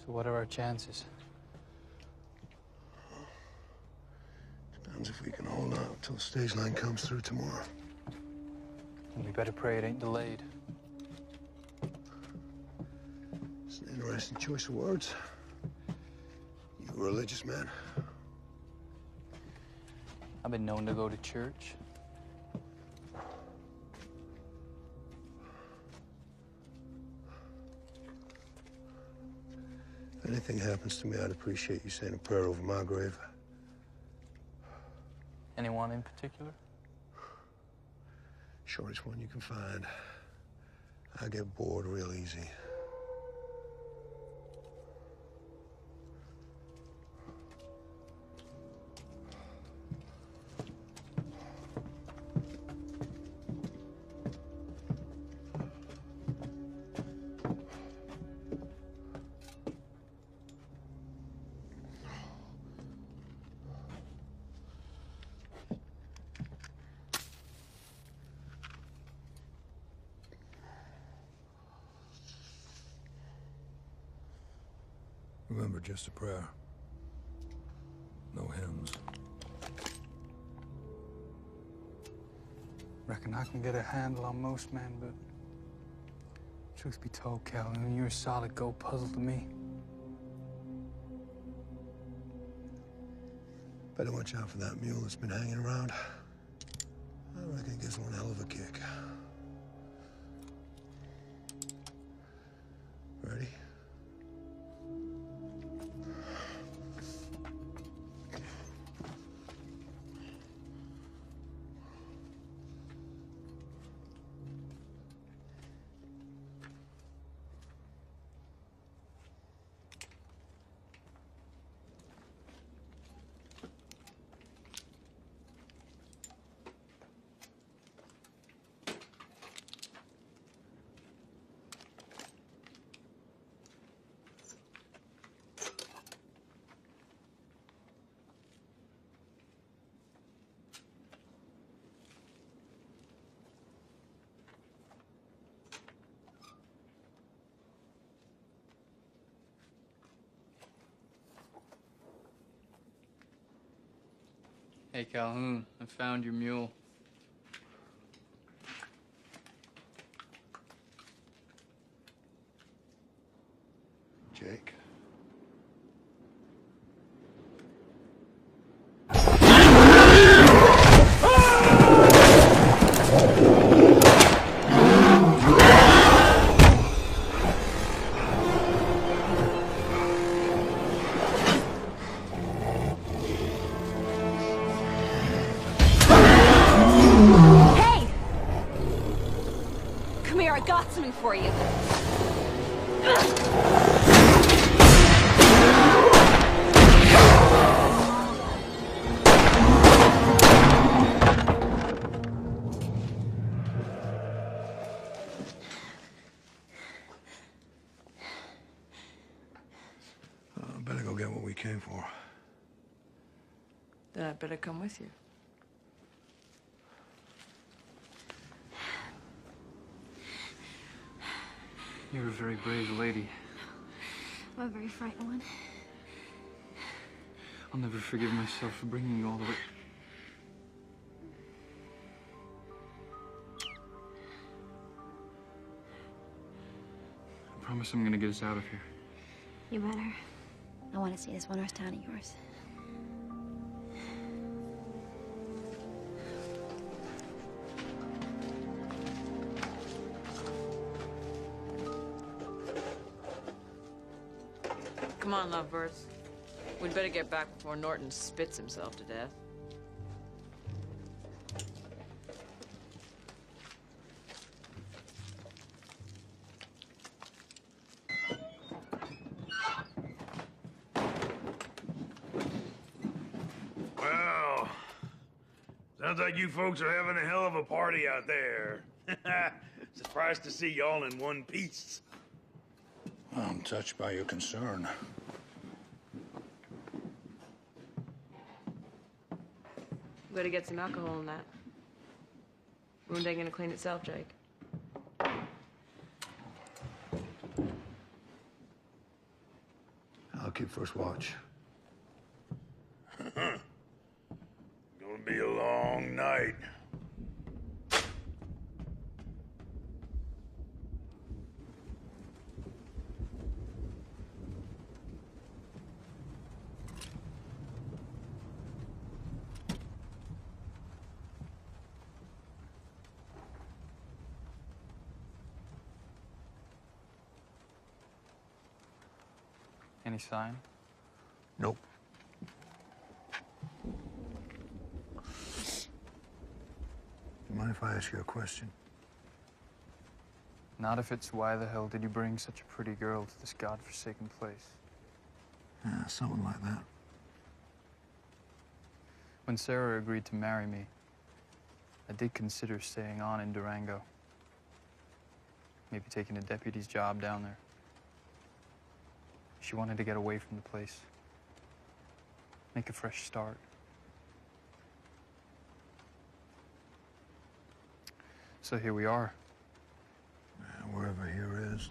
So what are our chances? Depends if we can hold out till the stage line comes through tomorrow. And we better pray it ain't delayed. It's an interesting choice of words. You a religious man? I've been known to go to church. If anything happens to me, I'd appreciate you saying a prayer over my grave. Anyone in particular? Shortest one you can find. I get bored real easy. Remember, just a prayer. No hymns. Reckon I can get a handle on most men, but truth be told, Calhoun, you're a solid gold puzzle to me. Better watch out for that mule that's been hanging around. I reckon it gives one hell of a kick. Ready? Hey, Calhoun, I found your mule. Jake. For you. Better go get what we came for. Then I'd better come with you. You're a very brave lady. I'm a very frightened one. I'll never forgive myself for bringing you all the way. I promise I'm gonna get us out of here. You better. I want to see this one-horse town of yours. Come on, lovebirds. We'd better get back before Norton spits himself to death. Well, sounds like you folks are having a hell of a party out there. Surprised to see y'all in one piece. I'm touched by your concern. We gotta get some alcohol in that. Wound ain't gonna clean itself, Jake. I'll keep first watch. Gonna be a long night. Any sign? Nope. You mind if I ask you a question? Not if it's why the hell did you bring such a pretty girl to this godforsaken place? Yeah, something like that. When Sarah agreed to marry me, I did consider staying on in Durango. Maybe taking a deputy's job down there. She wanted to get away from the place. Make a fresh start. So here we are. Wherever here is.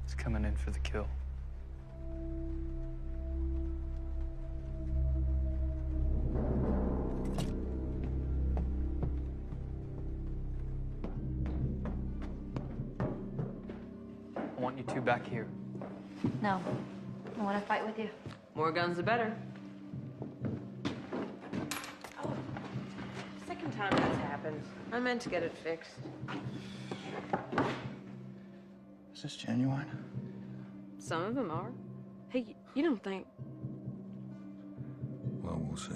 It's coming in for the kill. I want you two back here. No. I want to fight with you. More guns, the better. Oh, second time that's happened. I meant to get it fixed. Is this genuine? Some of them are. Hey, you don't think... Well, we'll see.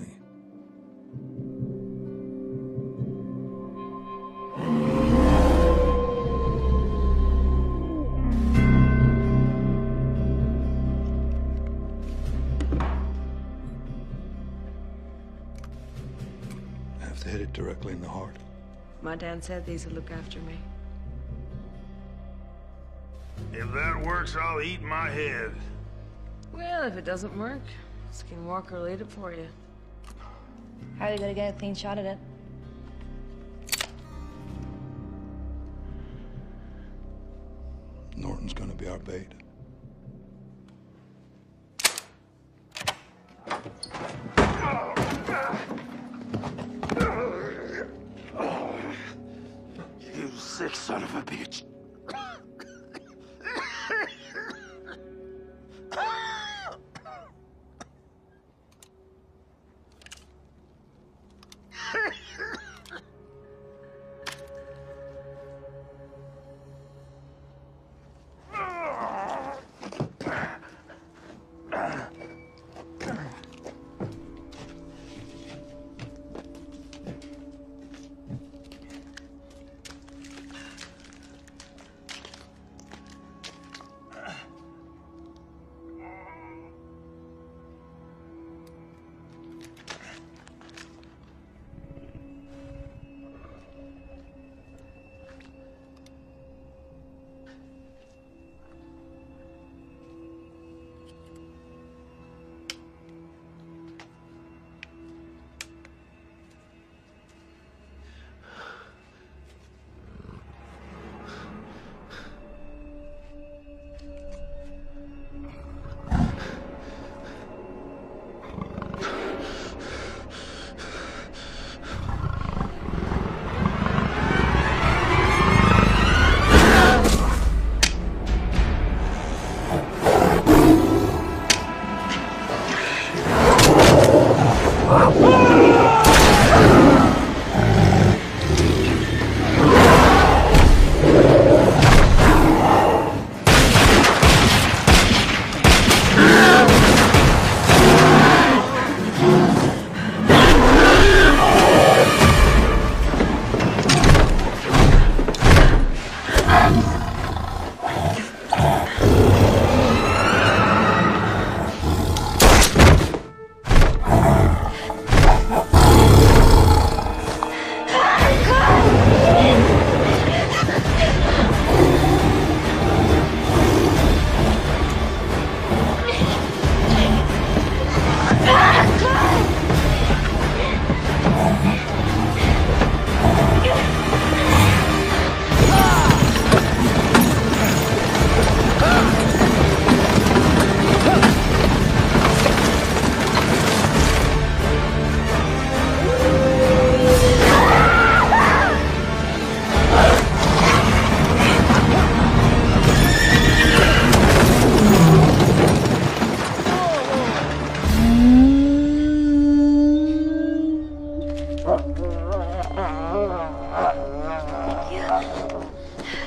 I have to hit it directly in the heart. My dad said these would look after me. If that works, I'll eat my head. Well, if it doesn't work, Skinwalker will eat it for you. How are you gonna get a clean shot at it? Norton's gonna be our bait. You sick son of a bitch.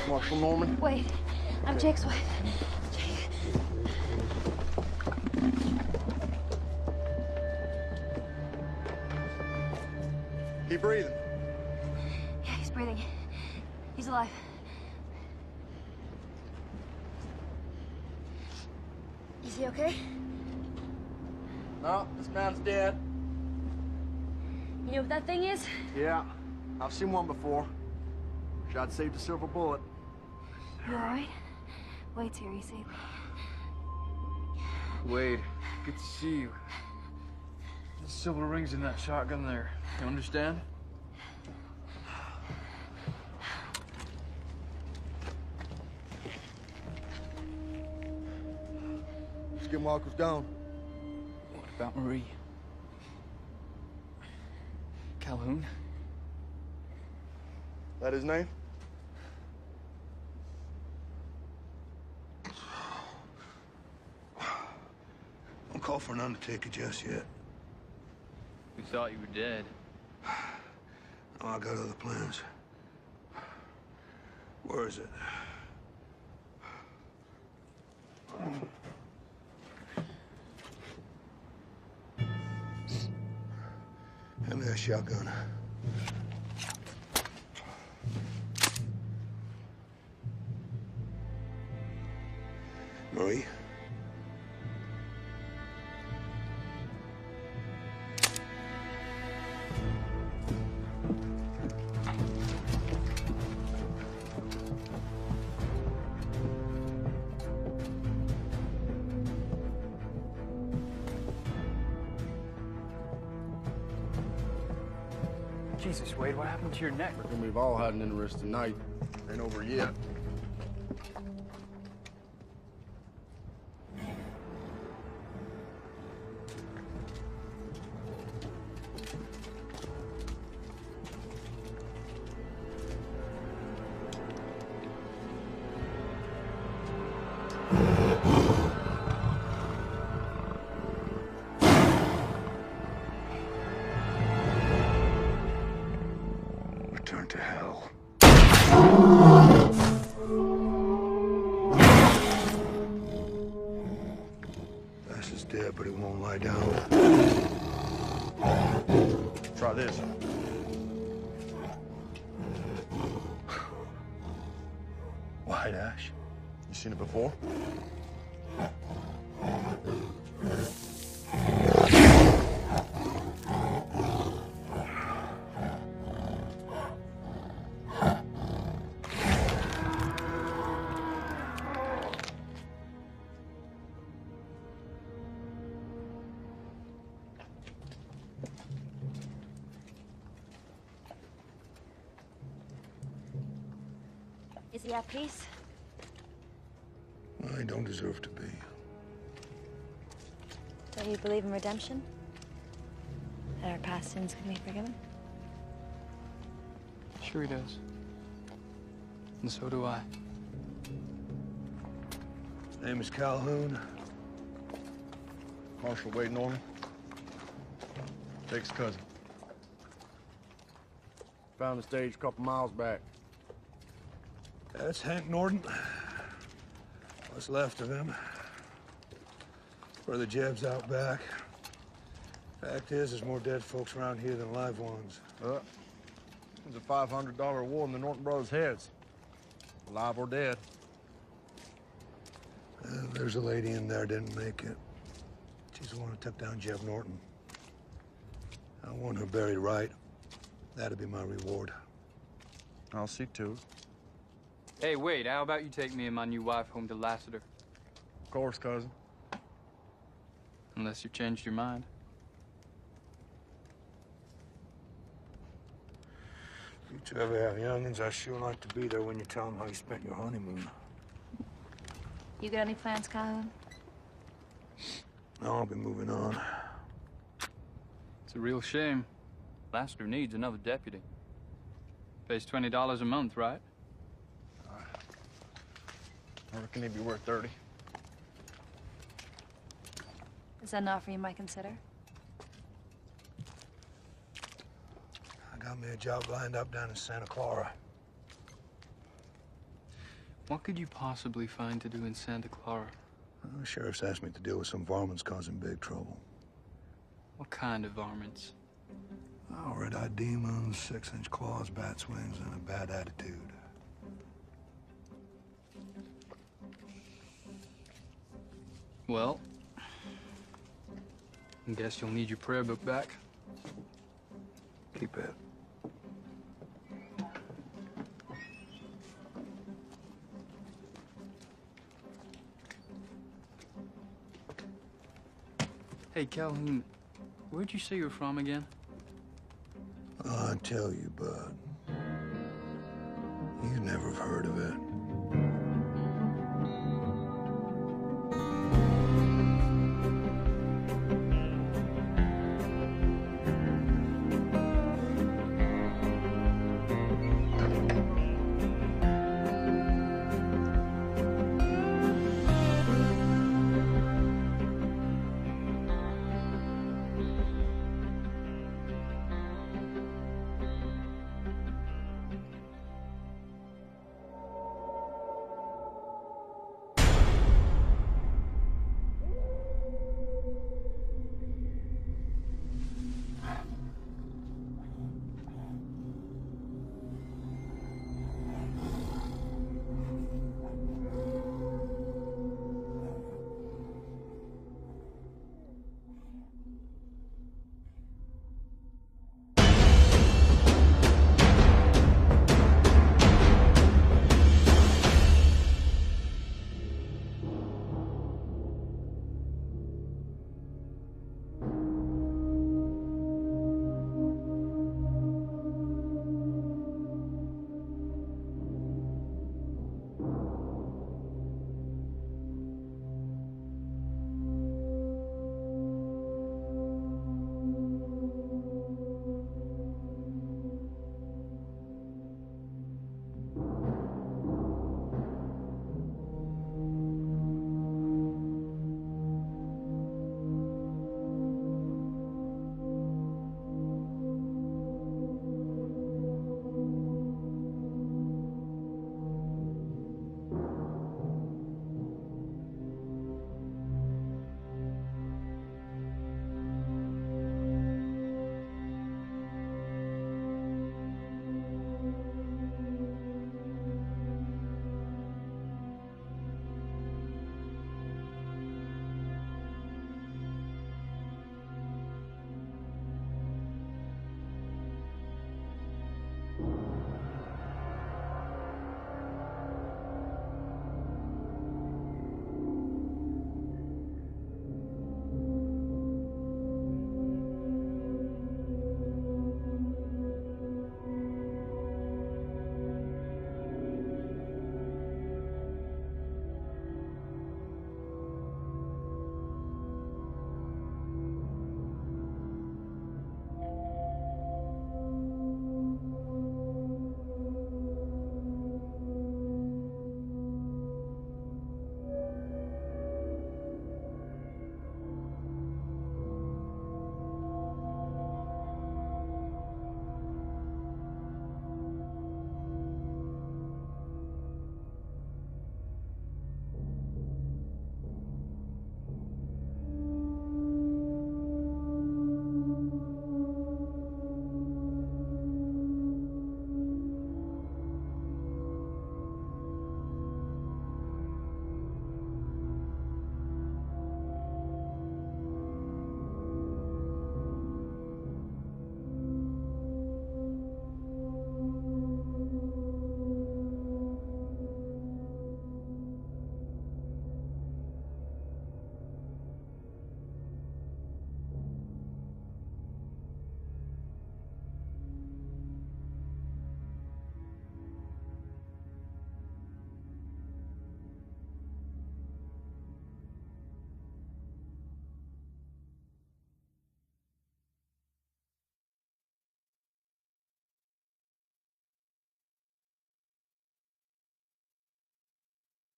Marshal Norman? Wait, I'm Jake's wife. Keep breathing. Yeah, he's breathing. He's alive. Is he okay? No, this man's dead. You know what that thing is? Yeah, I've seen one before. Wish I'd saved a silver bullet. You alright? Wait till you see me. Wade, good to see you. The silver rings in that shotgun there. You understand? Skinwalker's gone. What about Marie? Calhoun? That his name? Don't call for an undertaker just yet. We thought you were dead. No, I got other plans. Where is it? Hand me that shotgun. Marie? Jesus, Wade, what happened to your neck? Reckon we've all had an interesting night. Ain't over yet. Return to hell. Bastard's dead, but he won't lie down. Try this. White ash. You seen it before? Is he at peace? Well, he don't deserve to be. Don't you believe in redemption? That our past sins can be forgiven? Sure he does. And so do I. His name is Calhoun. Marshal Wade Norman. Jake's cousin. Found the stage a couple miles back. That's Hank Norton. What's left of him. Brother Jeb's out back. Fact is, there's more dead folks around here than live ones. There's a $500 award in the Norton brothers' heads. Alive or dead. There's a lady in there didn't make it. She's the one who took down Jeb Norton. I want her buried right. That'll be my reward. I'll see to it. Hey, Wade, how about you take me and my new wife home to Lassiter? Of course, cousin. Unless you've changed your mind. If you two ever have youngins, I sure like to be there when you tell them how you spent your honeymoon. You got any plans, Calhoun? No, I'll be moving on. It's a real shame. Lassiter needs another deputy. Pays $20 a month, right? I reckon he'd be worth 30. Is that an offer you might consider? Got me a job lined up down in Santa Clara. What could you possibly find to do in Santa Clara? The sheriff's asked me to deal with some varmints causing big trouble. What kind of varmints? Oh, red-eyed demons, 6-inch claws, bat wings, and a bad attitude. Well, I guess you'll need your prayer book back. Keep it. Hey, Calhoun, where'd you say you're from again? I tell you, bud. You never have heard of it.